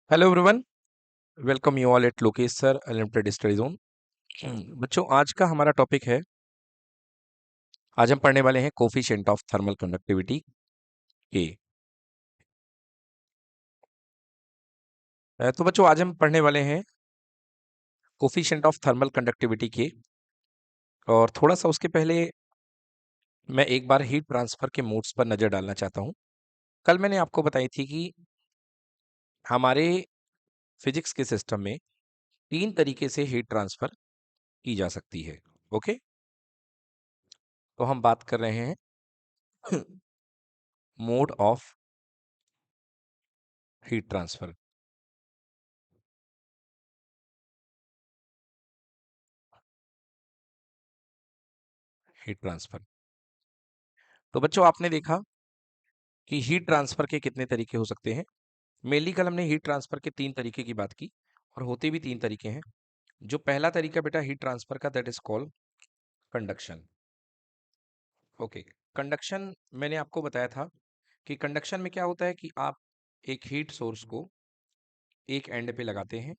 Hello everyone, welcome you all at Lokesh sir unlimited study zone. बच्चों, आज का हमारा टॉपिक है। आज हम पढ़ने वाले हैं कोफिशिएंट ऑफ थर्मल कंडक्टिविटी के। तो बच्चों, आज हम पढ़ने वाले हैं कोफिशिएंट ऑफ थर्मल कंडक्टिविटी के। और थोड़ा सा उसके पहले मैं एक बार हीट ट्रांसफर के मोड्स पर नजर डालना चाहता हूं। कल मैंने आपको बताई थी कि हमारे फिजिक्स के सिस्टम में तीन तरीके से हीट ट्रांसफर की जा सकती है। ओके, तो हम बात कर रहे हैं mode of heat transfer. Heat transfer, तो बच्चों आपने देखा कि हीट ट्रांसफर के कितने तरीके हो सकते हैं। मेनली कल हमने हीट ट्रांसफर के तीन तरीके की बात की और होते भी तीन तरीके हैं। जो पहला तरीका बेटा हीट ट्रांसफर का, that is called conduction. Okay, conduction मैंने आपको बताया था कि कंडक्शन में क्या होता है कि आप एक हीट सोर्स को एक एंड पे लगाते हैं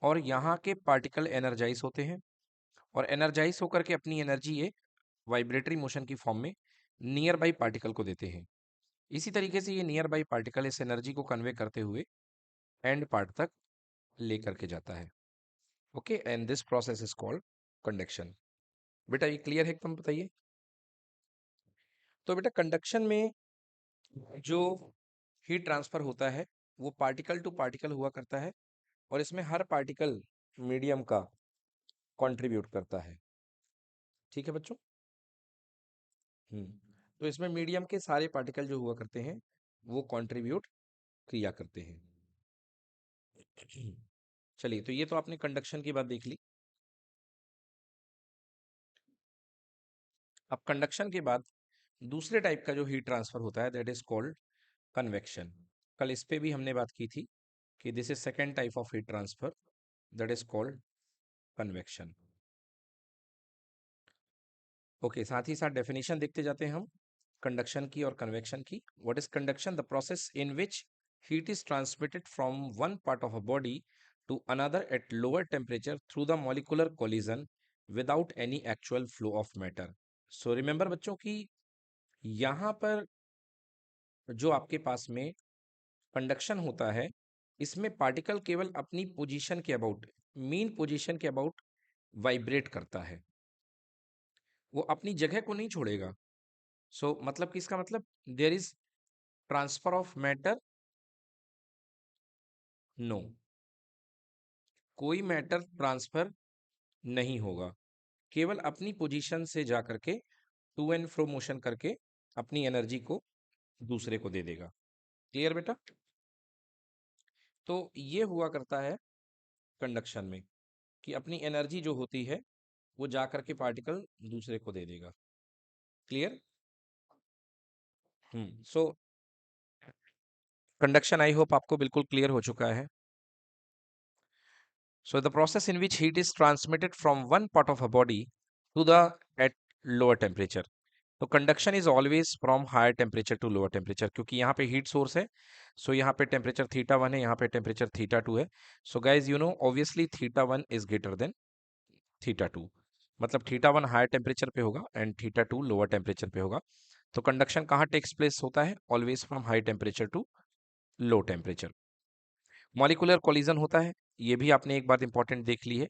और यहाँ के पार्टिकल एनर्जाइज होते हैं और एनर्जाइज होकर के अपनी एनर्जी ये वाइब्रेटरी मोशन की फॉर्म में नियर बाई पार्टिकल को देते हैं। इसी तरीके से ये नियर बाई पार्टिकल इस एनर्जी को कन्वे करते हुए एंड पार्ट तक लेकर के जाता है। Okay, and this process is called conduction. बेटा ये क्लियर है एकदम, बताइए। तो बेटा कंडक्शन में जो हीट ट्रांसफर होता है वो पार्टिकल टू पार्टिकल हुआ करता है और इसमें हर पार्टिकल मीडियम का कंट्रीब्यूट करता है। ठीक है बच्चों। तो इसमें मीडियम के सारे पार्टिकल जो हुआ करते हैं वो कंट्रीब्यूट किया करते हैं। चलिए, तो ये तो आपने कंडक्शन की बात देख ली। अब कंडक्शन के बाद दूसरे टाइप का जो हीट ट्रांसफर होता है दैट इज कॉल्ड कन्वेक्शन। कल इस पे भी हमने बात की थी कि this is second type of heat transfer, that is called convection. Okay, साथ ही साथ डेफिनेशन देखते जाते हैं हम कंडक्शन की और कन्वेक्शन की। What is conduction? The process in which heat is transmitted from one part of a body to another at lower temperature through the molecular collision without any actual flow of matter. So remember बच्चों कि यहाँ पर जो आपके पास में conduction होता है इसमें पार्टिकल केवल अपनी पोजीशन के अबाउट, मीन पोजीशन के अबाउट वाइब्रेट करता है, वो अपनी जगह को नहीं छोड़ेगा। मतलब कि इसका मतलब there is transfer of matter, no, कोई मैटर ट्रांसफर नहीं होगा, केवल अपनी पोजीशन से जा करके टू एंड फ्रो मोशन करके अपनी एनर्जी को दूसरे को दे देगा। क्लियर बेटा? तो ये हुआ करता है कंडक्शन में कि अपनी एनर्जी जो होती है वो जा करके पार्टिकल दूसरे को दे देगा। Clear? So conduction I hope आपको बिल्कुल क्लियर हो चुका है। So the process in which heat is transmitted from one part of a body to the at lower temperature. तो conduction is always from higher temperature to lower temperature, क्योंकि यहाँ पे heat source है। सो यहाँ पे टेम्परेचर थीटा 1 है, यहाँ पे टेम्परेचर थीटा 2 है। So guys you know obviously theta 1 is greater than theta 2, मतलब थीटा 1 हायर टेम्परेचर पे होगा एंड थीटा 2 लोअर टेम्परेचर पे होगा। तो कंडक्शन कहाँ टेक्स प्लेस होता है? Always from high temperature to low temperature. Molecular collision होता है, ये भी आपने एक बात इंपॉर्टेंट देख ली है।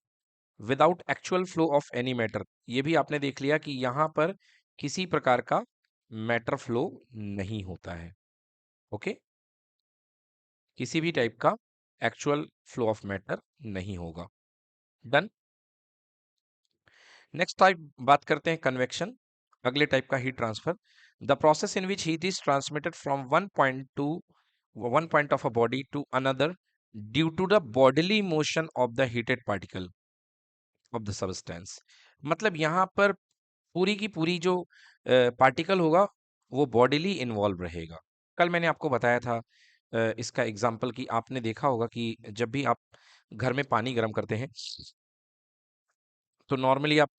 Without actual flow of any matter, ये भी आपने देख लिया कि यहाँ पर किसी प्रकार का मैटर फ्लो नहीं होता है। ओके, किसी भी टाइप का एक्चुअल फ्लो ऑफ मैटर नहीं होगा। डन। नेक्स्ट टाइप बात करते हैं कन्वेक्शन, अगले टाइप का heat transfer. The process in which heat is transmitted from one point of a body to another due to the bodily motion of the heated particle of the substance. मतलब यहाँ पर पूरी की पूरी जो particle होगा वो बॉडीली इन्वॉल्व रहेगा। कल मैंने आपको बताया था इसका एग्जाम्पल कि आपने देखा होगा कि जब भी आप घर में पानी गर्म करते हैं तो नॉर्मली आप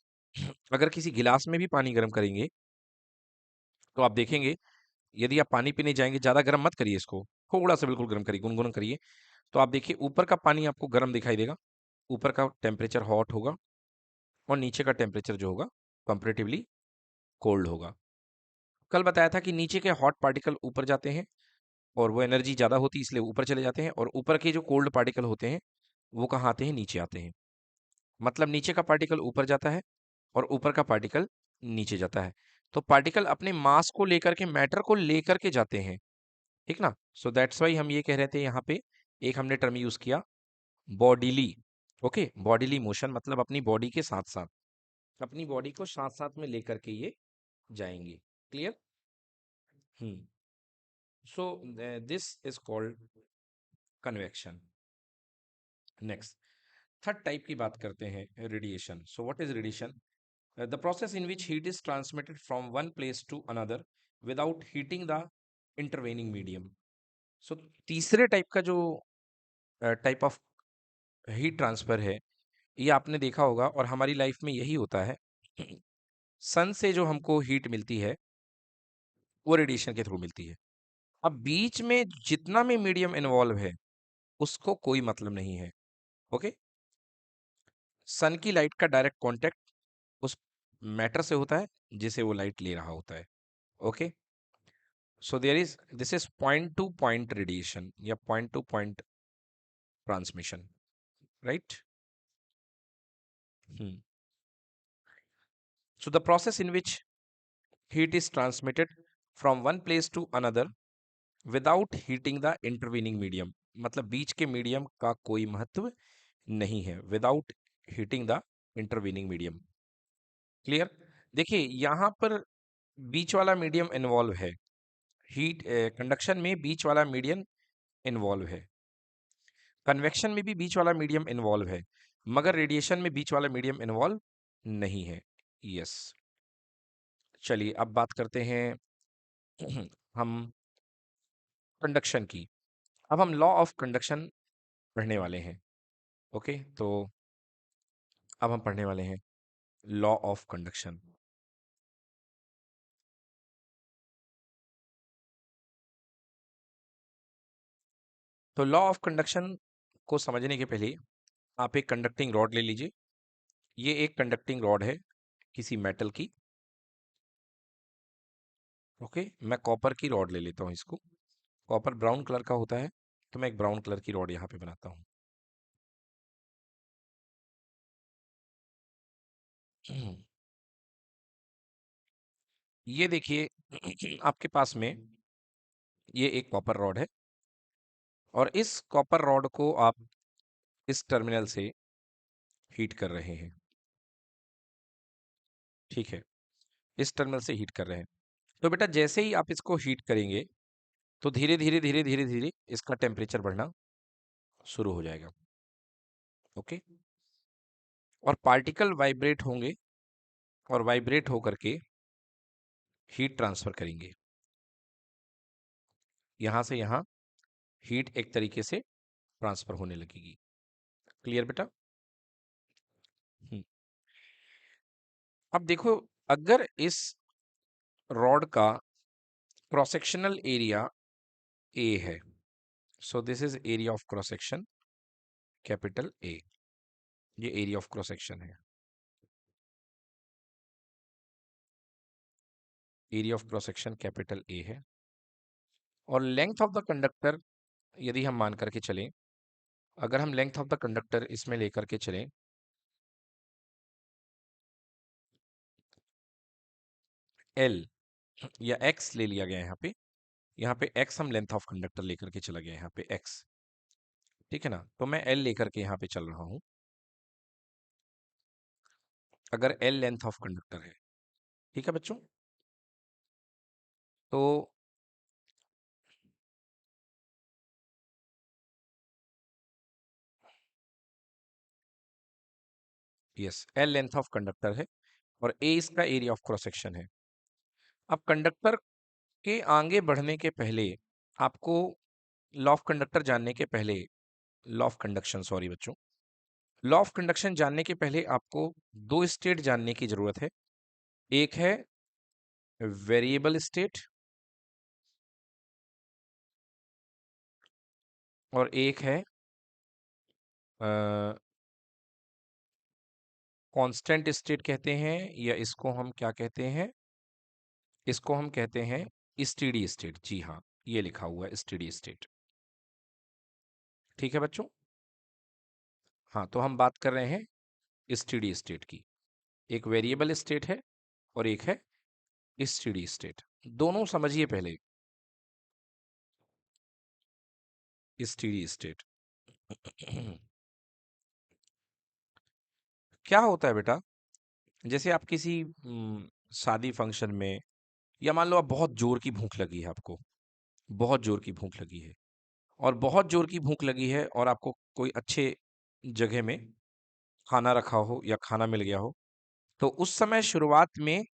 अगर किसी गिलास में भी पानी गर्म करेंगे तो आप देखेंगे, यदि आप पानी पीने जाएंगे ज़्यादा गर्म मत करिए इसको, थोड़ा सा बिल्कुल गर्म करिए, गुनगुना करिए। तो आप देखिए ऊपर का पानी आपको गर्म दिखाई देगा, ऊपर का टेम्परेचर हॉट होगा और नीचे का टेम्परेचर जो होगा कंपेरेटिवली कोल्ड होगा। कल बताया था कि नीचे के हॉट पार्टिकल ऊपर जाते हैं और वो एनर्जी ज़्यादा होती है इसलिए ऊपर चले जाते हैं, और ऊपर के जो कोल्ड पार्टिकल होते हैं वो कहाँ आते हैं, नीचे आते हैं। मतलब नीचे का पार्टिकल ऊपर जाता है और ऊपर का पार्टिकल नीचे जाता है। तो पार्टिकल अपने मास को लेकर के, मैटर को लेकर के जाते हैं, ठीक ना। सो दैट्स वाई हम ये कह रहे थे यहाँ पे, एक हमने टर्म यूज किया बॉडीली। ओके, बॉडीली मोशन मतलब अपनी बॉडी के साथ साथ, अपनी बॉडी को साथ साथ में लेकर के ये जाएंगे। Clear? Hmm. So this is called convection. Next, third type की बात करते हैं, radiation. So what is radiation? The process in which heat is transmitted from one place to another without heating the intervening medium. So तीसरे type का जो type of heat transfer है, ये आपने देखा होगा और हमारी लाइफ में यही होता है। सन से जो हमको हीट मिलती है वो रेडिएशन के थ्रू मिलती है। अब बीच में जितना भी मीडियम इन्वॉल्व है उसको कोई मतलब नहीं है। ओके, सन की लाइट का डायरेक्ट कांटेक्ट उस मैटर से होता है जिसे वो लाइट ले रहा होता है। Okay, so there is, this is point to point radiation या point to point transmission, right? hmm. So the process in which heat is transmitted from one place to another without heating the intervening medium, मतलब बीच के medium का कोई महत्व नहीं है, without heating the intervening medium. Clear? देखिए यहां पर बीच वाला मीडियम इन्वॉल्व है, हीट कंडक्शन में बीच वाला मीडियम इन्वॉल्व है, कन्वेक्शन में भी बीच वाला मीडियम इन्वॉल्व है, मगर रेडिएशन में बीच वाला मीडियम इन्वॉल्व नहीं है। यस, चलिए अब बात करते हैं हम कंडक्शन की। अब हम लॉ ऑफ कंडक्शन पढ़ने वाले हैं। ओके, तो अब हम पढ़ने वाले हैं लॉ ऑफ कंडक्शन। तो लॉ ऑफ कंडक्शन को समझने के पहले आप एक कंडक्टिंग रॉड ले लीजिए। ये एक कंडक्टिंग रॉड है किसी मेटल की। ओके, मैं कॉपर की रॉड ले लेता हूँ इसको। कॉपर ब्राउन कलर का होता है, तो मैं एक ब्राउन कलर की रॉड यहाँ पे बनाता हूँ। ये देखिए आपके पास में ये एक कॉपर रॉड है और इस कॉपर रॉड को आप इस टर्मिनल से हीट कर रहे हैं। ठीक है, इस टर्मिनल से हीट कर रहे हैं। तो बेटा जैसे ही आप इसको हीट करेंगे तो धीरे धीरे धीरे धीरे धीरे इसका टेम्परेचर बढ़ना शुरू हो जाएगा। ओके, और पार्टिकल वाइब्रेट होंगे और वाइब्रेट होकर के हीट ट्रांसफर करेंगे। यहां से यहां हीट एक तरीके से ट्रांसफर होने लगेगी। क्लियर बेटा? हम्म। अब देखो, अगर इस रॉड का क्रॉस सेक्शनल एरिया ए है, सो this is area of cross section capital A. ये एरिया ऑफ क्रॉस सेक्शन है, area of cross section capital A है। और लेंथ ऑफ द कंडक्टर यदि हम मान करके चलें, अगर हम लेंथ ऑफ द कंडक्टर इसमें लेकर के चलें, एल या एक्स ले लिया गया है यहाँ पे एक्स हम लेंथ ऑफ कंडक्टर लेकर के चला गया यहाँ पे एक्स। ठीक है ना, तो मैं एल लेकर के यहाँ पे चल रहा हूँ। अगर एल लेंथ ऑफ कंडक्टर है, ठीक है बच्चों, तो yes, L length of conductor है और ए इसका एरिया ऑफ क्रॉस सेक्शन है। अब कंडक्टर के आगे बढ़ने के पहले आपको, लॉ ऑफ कंडक्टर जानने के पहले, लॉ ऑफ कंडक्शन सॉरी बच्चों, लॉ ऑफ कंडक्शन जानने के पहले आपको दो स्टेट जानने की जरूरत है। एक है वेरिएबल स्टेट और एक है कांस्टेंट स्टेट कहते हैं, या इसको हम क्या कहते हैं, इसको हम कहते हैं स्टेडी स्टेट। जी हाँ, ये लिखा हुआ है स्टेडी स्टेट। ठीक है बच्चों। हाँ, तो हम बात कर रहे हैं स्टेडी स्टेट की। एक वेरिएबल स्टेट है और एक है स्टेडी स्टेट। दोनों समझिए पहले। स्टेडी स्टेट क्या होता है बेटा, जैसे आप किसी शादी फंक्शन में, या मान लो आप बहुत जोर की भूख लगी है आपको, बहुत जोर की भूख लगी है, और बहुत जोर की भूख लगी है और आपको कोई अच्छे जगह में खाना रखा हो या खाना मिल गया हो, तो उस समय शुरुआत में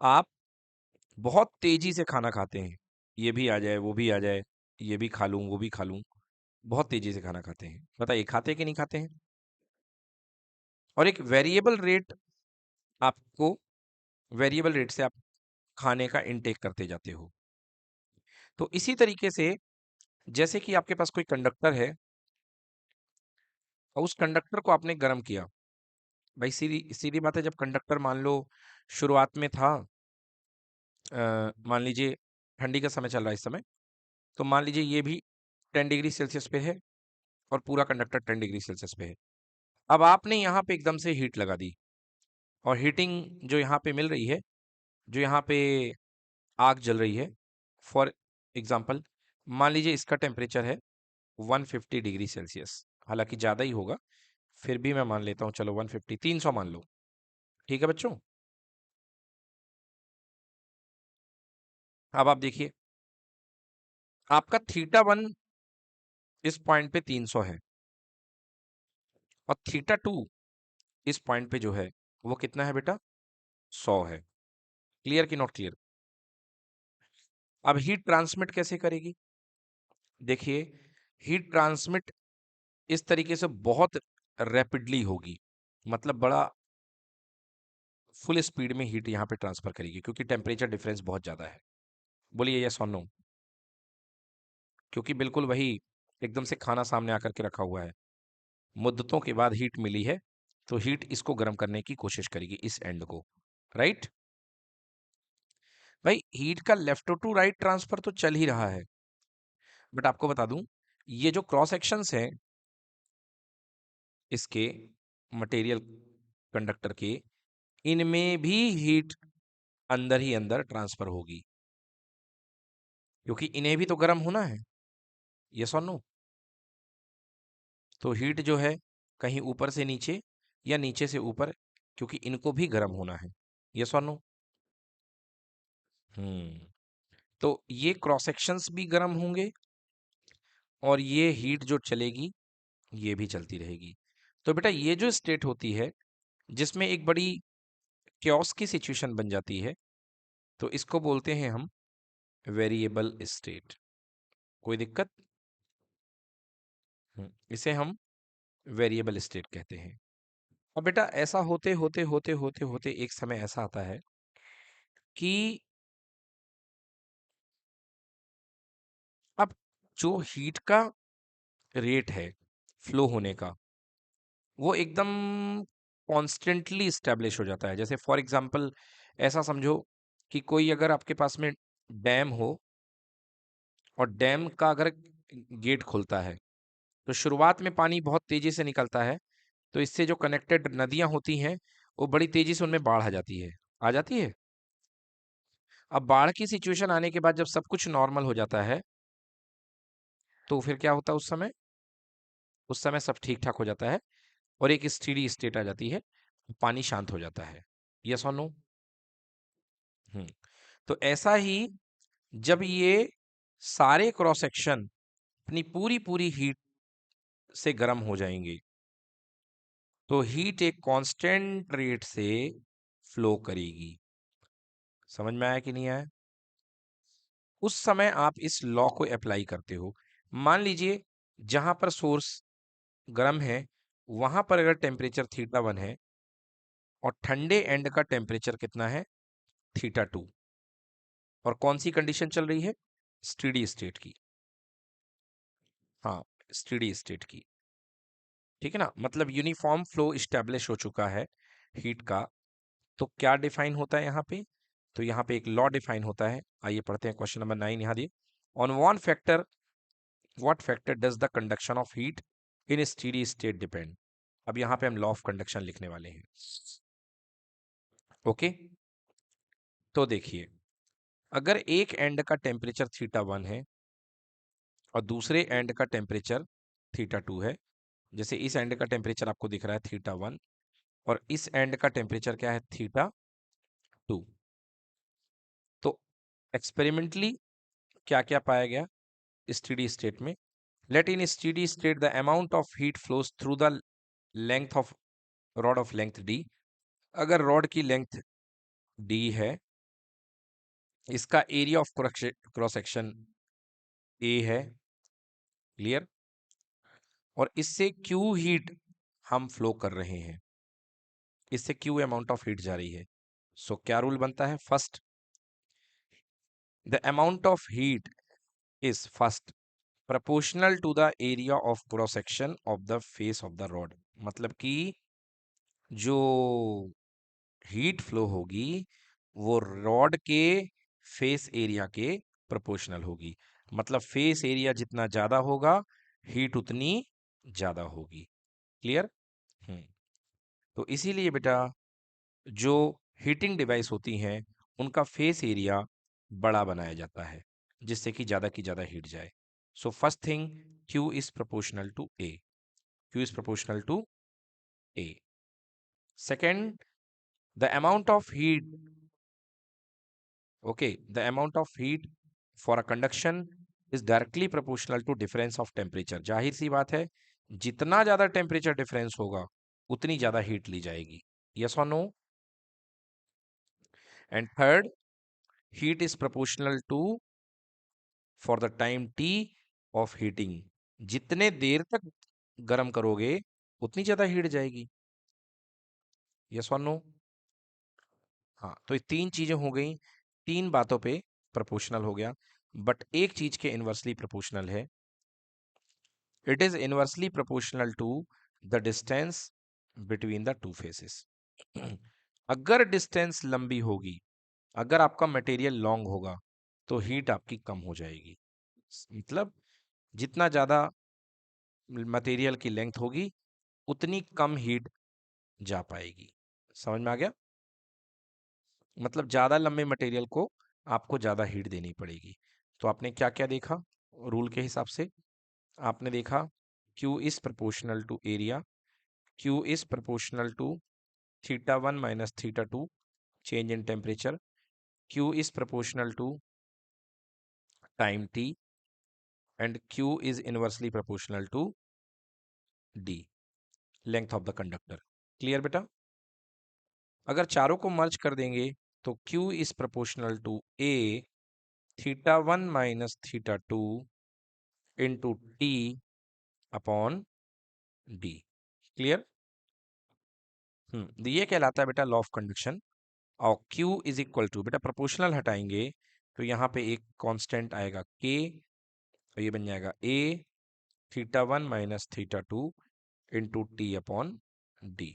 आप बहुत तेजी से खाना खाते हैं। ये भी आ जाए, वो भी आ जाए, ये भी खा लूं, वो भी खा लूं, बहुत तेजी से खाना खाते हैं। बताइए, खाते हैं कि नहीं खाते हैं? और एक वेरिएबल रेट, आपको वेरिएबल रेट से आप खाने का इनटेक करते जाते हो। तो इसी तरीके से, जैसे कि आपके पास कोई कंडक्टर है और उस कंडक्टर को आपने गर्म किया। भाई सीधी सीधी बात है, जब कंडक्टर मान लो शुरुआत में था, मान लीजिए ठंडी का समय चल रहा है इस समय, तो मान लीजिए ये भी 10 डिग्री सेल्सियस पे है और पूरा कंडक्टर 10 डिग्री सेल्सियस पे है। अब आपने यहाँ पे एकदम से हीट लगा दी, और हीटिंग जो यहाँ पे मिल रही है, जो यहाँ पे आग जल रही है, फॉर एग्जाम्पल मान लीजिए इसका टेम्परेचर है 150 डिग्री सेल्सियस। हालांकि ज़्यादा ही होगा, फिर भी मैं मान लेता हूँ, चलो 150, 300 मान लो। ठीक है बच्चों। अब आप देखिए, आपका थीटा 1 इस पॉइंट पे 300 है, और थीटा 2 इस पॉइंट पे जो है वो कितना है बेटा, 100 है। क्लियर कि नॉट क्लियर? अब हीट ट्रांसमिट कैसे करेगी? देखिए, हीट ट्रांसमिट इस तरीके से बहुत रैपिडली होगी, मतलब बड़ा फुल स्पीड में हीट यहाँ पे ट्रांसफर करेगी, क्योंकि टेम्परेचर डिफरेंस बहुत ज़्यादा है। बोलिए यस और नो। क्योंकि बिल्कुल वही, एकदम से खाना सामने आकर के रखा हुआ है, मुद्दतों के बाद हीट मिली है, तो हीट इसको गर्म करने की कोशिश करेगी, इस एंड को। राइट भाई, हीट का लेफ्ट टू राइट ट्रांसफर तो चल ही रहा है, बट आपको बता दूं, ये जो क्रॉस सेक्शंस हैं इसके, मटेरियल कंडक्टर के, इनमें भी हीट अंदर ही अंदर ट्रांसफर होगी, क्योंकि इन्हें भी तो गर्म होना है। यस और नो? तो हीट जो है कहीं ऊपर से नीचे या नीचे से ऊपर, क्योंकि इनको भी गर्म होना है। यस और नो? हम्म। तो ये क्रॉस सेक्शंस भी गर्म होंगे, और ये हीट जो चलेगी ये भी चलती रहेगी। तो बेटा, ये जो स्टेट होती है जिसमें एक बड़ी क्योस की सिचुएशन बन जाती है, तो इसको बोलते हैं हम वेरिएबल स्टेट। कोई दिक्कत? इसे हम वेरिएबल स्टेट कहते हैं। अब बेटा, ऐसा होते होते होते होते होते एक समय ऐसा आता है कि अब जो हीट का रेट है फ्लो होने का, वो एकदम कॉन्स्टेंटली स्टैब्लिश हो जाता है। जैसे फॉर एग्जांपल ऐसा समझो कि कोई अगर आपके पास में डैम हो, और डैम का अगर गेट खुलता है, तो शुरुआत में पानी बहुत तेजी से निकलता है, तो इससे जो कनेक्टेड नदियां होती हैं, वो बड़ी तेजी से उनमें बाढ़ आ जाती है, आ जाती है। अब बाढ़ की सिचुएशन आने के बाद जब सब कुछ नॉर्मल हो जाता है, तो फिर क्या होता है उस समय? उस समय सब ठीक ठाक हो जाता है, और एक स्टेडी स्टेट आ जाती है, पानी शांत हो जाता है। यस और नो? हम्म। तो ऐसा ही, जब ये सारे क्रॉस सेक्शन अपनी पूरी पूरी हीट से गर्म हो जाएंगे, तो हीट एक कांस्टेंट रेट से फ्लो करेगी। समझ में आया कि नहीं आया? उस समय आप इस लॉ को अप्लाई करते हो। मान लीजिए जहां पर सोर्स गर्म है, वहां पर अगर टेम्परेचर थीटा 1 है, और ठंडे एंड का टेम्परेचर कितना है, थीटा 2, और कौन सी कंडीशन चल रही है, स्टेडी स्टेट की। हाँ, स्टेडी स्टेट की। ठीक है ना, मतलब यूनिफॉर्म फ्लो इस्टेब्लिश हो चुका है हीट का। तो क्या डिफाइन होता है यहाँ पे? तो यहाँ पे एक लॉ डिफाइन होता है। आइए पढ़ते हैं क्वेश्चन नंबर 9 यहाँ दिए। On one factor what factor does the conduction of heat in steady state depend. अब यहाँ पे हम लॉ ऑफ कंडक्शन लिखने वाले हैं। ओके, तो देखिए, अगर एक एंड का टेम्परेचर थीटा 1 है और दूसरे एंड का टेम्परेचर थीटा 2 है, जैसे इस एंड का टेम्परेचर आपको दिख रहा है थीटा 1 और इस एंड का टेम्परेचर क्या है थीटा 2, तो एक्सपेरिमेंटली क्या क्या पाया गया स्टेडी स्टेट में? Let in steady state the amount of heat flows through the length of rod of length d. अगर रॉड की लेंथ डी है, इसका area of cross section A है, क्लियर, और इससे क्यू हीट हम फ्लो कर रहे हैं, इससे क्यू अमाउंट ऑफ हीट जा रही है। सो क्या रूल बनता है? First, the amount of heat is first proportional to the area of cross section of the face of the rod। मतलब कि जो हीट फ्लो होगी वो रॉड के फेस एरिया के प्रोपोर्शनल होगी। मतलब फेस एरिया जितना ज्यादा होगा हीट उतनी ज्यादा होगी। क्लियर? हम्म। तो इसीलिए बेटा जो हीटिंग डिवाइस होती हैं उनका फेस एरिया बड़ा बनाया जाता है जिससे कि ज्यादा की ज्यादा हीट जाए। So first thing, Q is proportional to A। Q is proportional to A। Second, the amount of heat, okay, the amount of heat for a conduction is directly proportional to difference of temperature। जाहिर सी बात है, जितना ज्यादा temperature difference होगा उतनी ज्यादा heat ली जाएगी। Yes और no? And third, heat is proportional to for the time t of heating। जितने देर तक गर्म करोगे उतनी ज्यादा हीट जाएगी। यस और नो? हाँ, तो ये तीन चीजें हो गई, तीन बातों पे प्रोपोर्शनल हो गया। बट एक चीज के इनवर्सली प्रोपोर्शनल है, it is inversely proportional to the distance between the two faces. अगर डिस्टेंस लंबी होगी, अगर आपका मटेरियल लॉन्ग होगा तो हीट आपकी कम हो जाएगी। मतलब जितना ज्यादा मटेरियल की लेंथ होगी उतनी कम हीट जा पाएगी। समझ में आ गया? मतलब ज्यादा लंबे मटेरियल को आपको ज्यादा हीट देनी पड़ेगी। तो आपने क्या क्या देखा रूल के हिसाब से? आपने देखा Q is proportional to area, Q is proportional to theta 1 minus theta 2 change in temperature, Q is proportional to time t and Q is inversely proportional to d, length of the conductor. Clear बेटा? अगर चारों को merge कर देंगे तो Q is proportional to A theta 1 minus theta 2 into t upon d. Clear? तो ये कहलाता है बेटा लॉ ऑफ कंडक्शन। और Q इज इक्वल टू, बेटा प्रोपोर्शनल हटाएंगे तो यहाँ पे एक कांस्टेंट आएगा K, और ये बन जाएगा A theta 1 minus theta 2 into t upon D.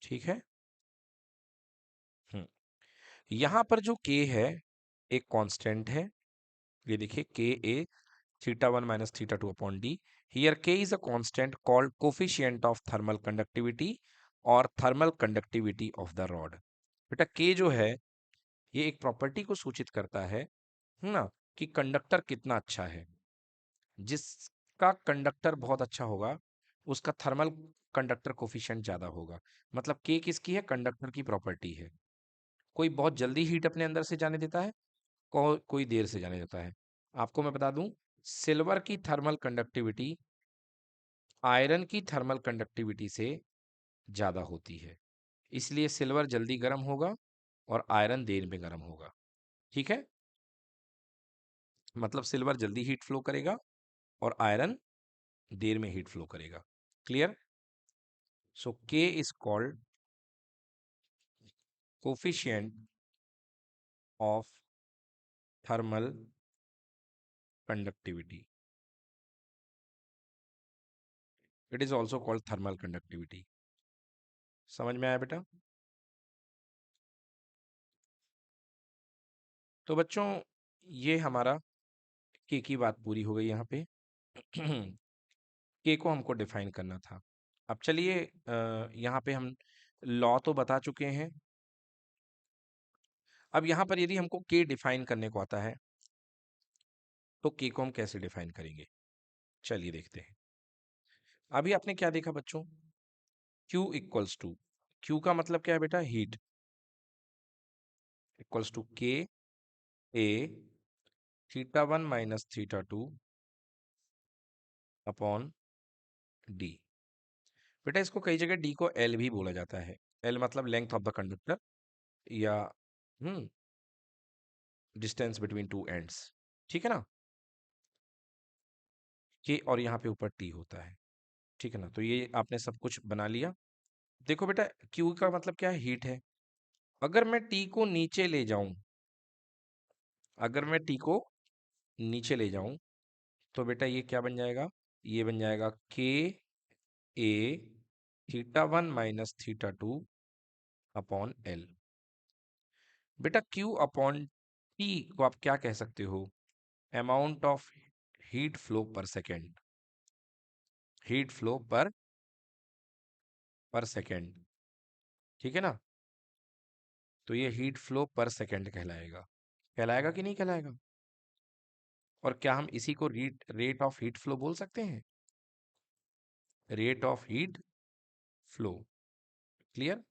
ठीक है? हम्म यहाँ पर जो K है एक कांस्टेंट है, ये देखिए K A theta 1 minus theta 2 upon d. Here K is a constant called coefficient of thermal conductivity और thermal conductivity of the rod. बेटा K जो है ये एक प्रॉपर्टी को सूचित करता है ना, कि कंडक्टर कितना अच्छा है। जिसका कंडक्टर बहुत अच्छा होगा उसका थर्मल कंडक्टर कोफिशिएंट ज्यादा होगा। मतलब K किसकी है? कंडक्टर की प्रॉपर्टी है। कोई बहुत जल्दी हीट अपने अंदर से जाने देता है, कोई देर से जाने देता है। आपको मैं बता दूं, सिल्वर की थर्मल कंडक्टिविटी आयरन की थर्मल कंडक्टिविटी से ज्यादा होती है, इसलिए सिल्वर जल्दी गर्म होगा और आयरन देर में गर्म होगा। ठीक है? मतलब सिल्वर जल्दी हीट फ्लो करेगा और आयरन देर में हीट फ्लो करेगा। Clear? So K is called coefficient of thermal conductivity. It is also called thermal conductivity. समझ में आया बेटा? तो बच्चों ये हमारा के की बात पूरी हो गई यहाँ पे। के को हमको डिफाइन करना था। अब चलिए यहाँ पे हम लॉ तो बता चुके हैं। अब यहाँ पर यदि हमको के डिफाइन करने को आता है तो के को हम कैसे डिफाइन करेंगे, चलिए देखते हैं। अभी आपने क्या देखा बच्चों, Q इक्वल्स टू, Q का मतलब क्या है बेटा, heat, equals to K A theta one minus theta two upon d. बेटा इसको कई जगह डी को एल भी बोला जाता है। एल मतलब लेंथ ऑफ द कंडक्टर या डिस्टेंस बिटवीन टू एंड्स, ठीक है ना। के और यहाँ पे ऊपर टी होता है, ठीक है ना। तो ये आपने सब कुछ बना लिया। देखो बेटा क्यू का मतलब क्या है, हीट है। अगर मैं टी को नीचे ले जाऊं, अगर मैं टी को नीचे ले जाऊं तो बेटा ये क्या बन जाएगा, ये बन जाएगा K A theta one minus theta two upon L. बेटा Q अपॉन T को आप क्या कह सकते हो, amount of heat flow per second, heat flow per second, ठीक है ना। तो ये हीट फ्लो पर सेकेंड कहलाएगा, कहलाएगा कि नहीं कहलाएगा। और क्या हम इसी को रेट ऑफ हीट फ्लो बोल सकते हैं, rate of heat flow. Clear.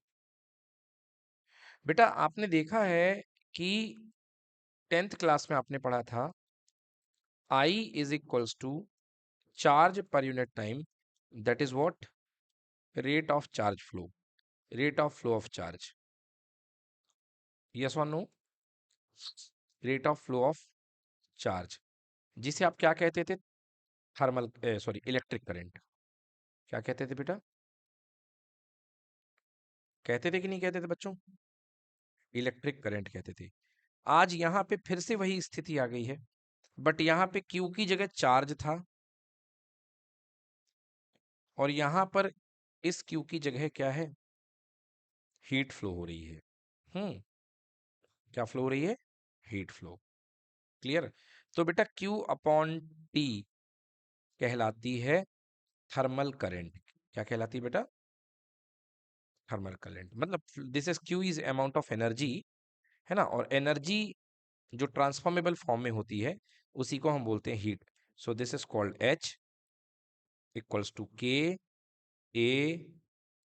बेटा आपने देखा है कि 10th क्लास में आपने पढ़ा था I is equals to charge per unit time, that is what, rate of charge flow, rate of flow of charge, yes और no, rate of flow of charge, जिसे आप क्या कहते थे, थर्मल सॉरी इलेक्ट्रिक करंट। क्या कहते थे बेटा, कहते थे कि नहीं कहते थे बच्चों, इलेक्ट्रिक करंट कहते थे। आज यहाँ पे फिर से वही स्थिति आ गई है, बट यहाँ पे क्यू की जगह चार्ज था और यहाँ पर इस क्यू की जगह क्या है, हीट फ्लो हो रही है। क्या फ्लो हो रही है, हीट फ्लो। क्लियर। तो बेटा Q अपॉन टी कहलाती है थर्मल करंट। क्या कहलाती है बेटा, थर्मल करंट। मतलब this is Q is amount of energy, है ना। और एनर्जी जो ट्रांसफॉर्मेबल फॉर्म में होती है उसी को हम बोलते हैं heat. So this is called H equals to K A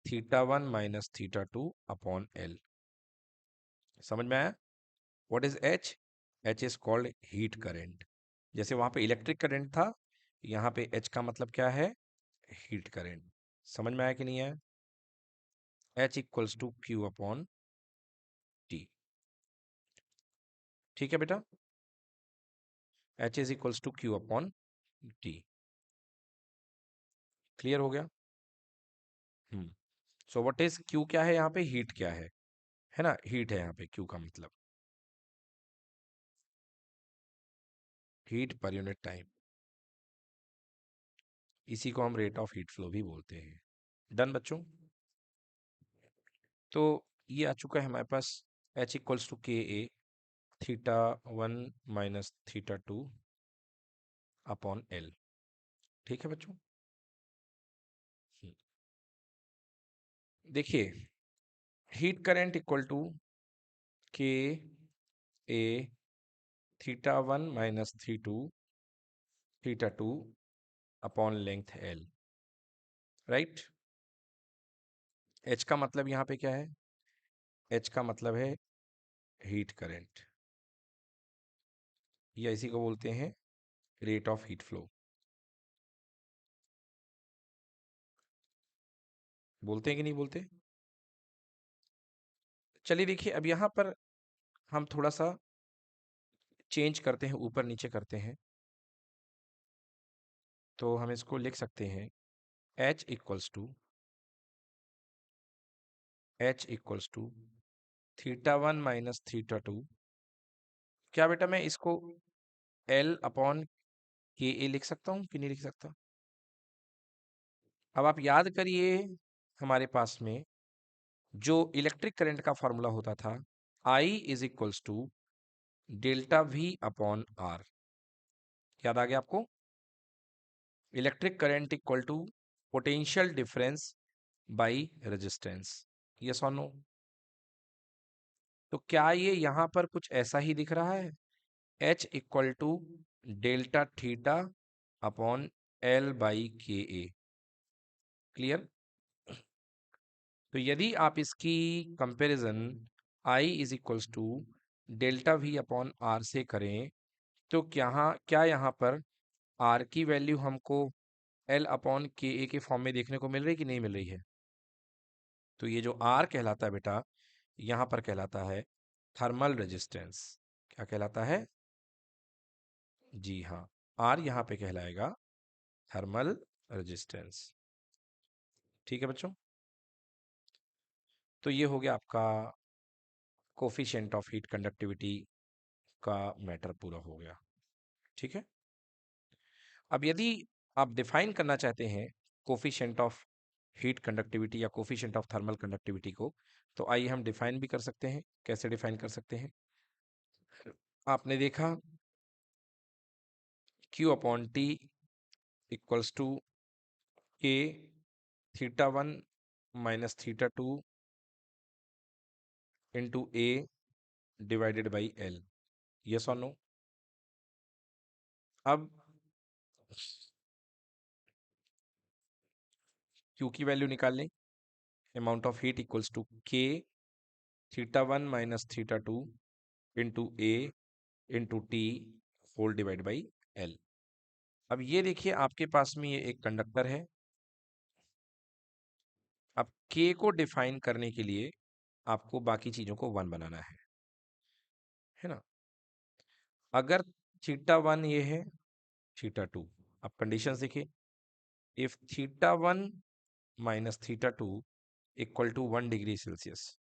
theta one minus theta two upon L. समझ में आया, what is H, H is called heat current. जैसे वहां पे इलेक्ट्रिक करंट था, यहाँ पे H का मतलब क्या है, हीट करंट। समझ में आया कि नहीं आया। H equals to Q upon T, ठीक है बेटा। H is equals to Q upon T. Clear हो गया। सो व्हाट इज क्यू, क्या है यहाँ पे, हीट क्या है ना, हीट है यहाँ पे क्यू का मतलब, हीट पर यूनिट टाइम। इसी को हम रेट ऑफ हीट फ्लो भी बोलते हैं। डन बच्चों। तो ये आ चुका है हमारे पास H equals to K A theta one minus theta two upon L, ठीक है बच्चों। देखिए heat current equal to K A theta one minus theta two upon length L, right. H का मतलब यहाँ पे क्या है, एच का मतलब है हीट करंट, या इसी को बोलते हैं रेट ऑफ हीट फ्लो। बोलते हैं कि नहीं बोलते। चलिए देखिए अब यहाँ पर हम थोड़ा सा चेंज करते हैं, ऊपर नीचे करते हैं। तो हम इसको लिख सकते हैं H equals to theta one minus theta two. क्या बेटा मैं इसको L अपॉन के ए लिख सकता हूँ कि नहीं लिख सकता, अब आप याद करिए, हमारे पास में जो इलेक्ट्रिक करंट का फॉर्मूला होता था, I is equals to delta V upon R। याद आ गया आपको? Electric current equal to potential difference by resistance. Yes और नो? तो क्या ये यहां पर कुछ ऐसा ही दिख रहा है? H equal to delta theta upon L by K A. Clear? तो यदि आप इसकी comparison I is equals to delta V upon R से करें, तो क्या यहाँ पर R की वैल्यू हमको L अपॉन के ए के फॉर्म में देखने को मिल रही कि नहीं मिल रही है? तो ये जो R कहलाता है बेटा, यहाँ पर कहलाता है थर्मल रेजिस्टेंस। क्या कहलाता है? जी हाँ, R यहाँ पे कहलाएगा थर्मल रेजिस्टेंस। ठीक है बच्चों? तो ये हो गया आपका कोफिशिएंट ऑफ हीट कंडक्टिविटी का मैटर पूरा हो गया। ठीक है? अब यदि आप डिफाइन करना चाहते हैं कोफिशिएंट ऑफ हीट कंडक्टिविटी या कोफिशिएंट ऑफ थर्मल कंडक्टिविटी को, तो आइए हम डिफाइन भी कर सकते हैं। कैसे डिफाइन कर सकते हैं? आपने देखा Q upon T equals to K theta one minus theta two into A divided by L. Yes और नो? अब Q की वैल्यू निकाल लें। Amount of heat equals to K theta one minus theta two into A into T whole divide by L. अब ये देखिए, आपके पास में ये एक कंडक्टर है। अब के को डिफाइन करने के लिए आपको बाकी चीजों को वन बनाना है ना? अगर थीटा वन ये है, थीटा टू, अब कंडीशन देखिए, if theta one minus theta two equal to 1 degree Celsius,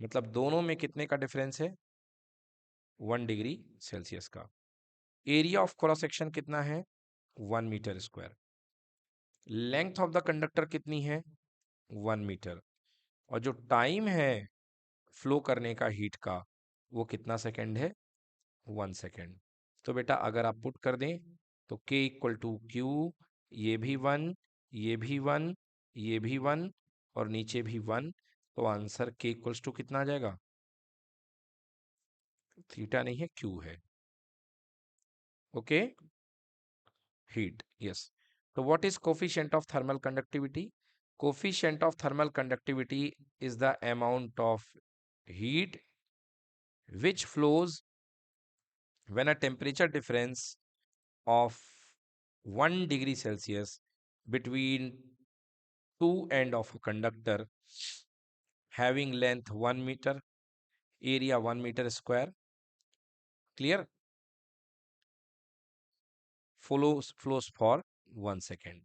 मतलब दोनों में कितने का डिफरेंस है? 1 डिग्री सेल्सियस का। एरिया ऑफ क्रॉस सेक्शन कितना है? 1 metre square. Length of the conductor कितनी है? 1 मीटर। और जो टाइम है फ्लो करने का हीट का, वो कितना सेकेंड है? 1 सेकेंड। तो बेटा अगर आप पुट कर दें तो K इक्वल टू क्यू, ये भी वन, ये भी वन, ये भी वन और नीचे भी वन, तो आंसर K इक्वल्स टू कितना आ जाएगा? थीटा नहीं है, क्यू है। ओके? Heat, yes. तो what is coefficient of thermal conductivity? Coefficient of thermal conductivity is the amount of heat which flows when a temperature difference of 1 degree Celsius between two end of a conductor having length 1 meter, area 1 meter square. Clear? Flows for 1 second.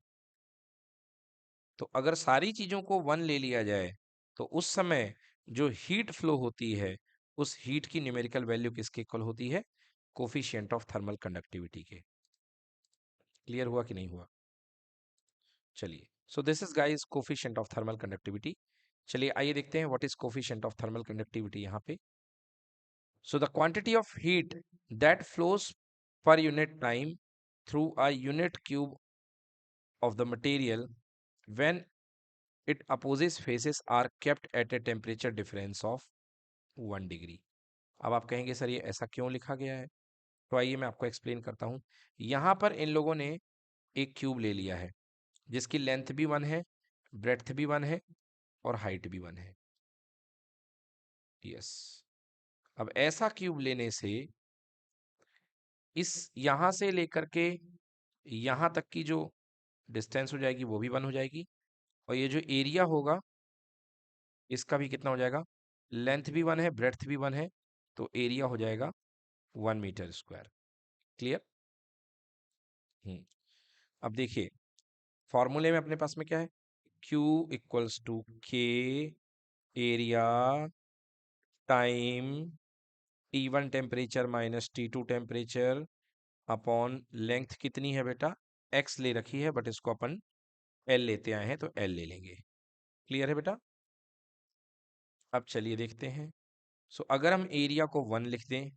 तो अगर सारी चीजों को 1 ले लिया जाए, तो उस समय जो हीट फ्लो होती है, उस हीट की न्यूमेरिकल वैल्यू किसके इक्वल होती है? कोफिशिएंट ऑफ थर्मल कंडक्टिविटी के। क्लियर हुआ कि नहीं हुआ? चलिए, so this is guys coefficient of thermal conductivity. चलिए आइए देखते हैं what is coefficient of thermal conductivity यहाँ पे। So the quantity of heat that flows per unit time through a unit cube of the material when it opposite faces are kept at a temperature difference of 1 degree. अब आप कहेंगे sir ये ऐसा क्यों लिखा गया है? तो आइए मैं आपको एक्सप्लेन करता हूँ। यहाँ पर इन लोगों ने एक क्यूब ले लिया है जिसकी लेंथ भी 1 है, ब्रेड्थ भी 1 है और हाइट भी 1 है। यस। अब ऐसा क्यूब लेने से इस यहां से लेकर के यहां तक की जो डिस्टेंस हो जाएगी वो भी 1 हो जाएगी, और ये जो एरिया होगा इसका भी कितना हो जाएगा? लेंथ भी 1 है, ब्रेड्थ भी 1 है, तो एरिया हो जाएगा 1 मीटर स्क्वायर। क्लियर? अब देखिए, फॉर्मूले में अपने पास में क्या है? Q इक्वल्स टू के area time T1 temperature minus T2 temperature upon length कितनी है बेटा? x ले रखी है, बट इसको अपन एल लेते आए हैं तो एल ले लेंगे। क्लियर है बेटा? अब चलिए देखते हैं। सो अगर हम एरिया को 1 लिख दें,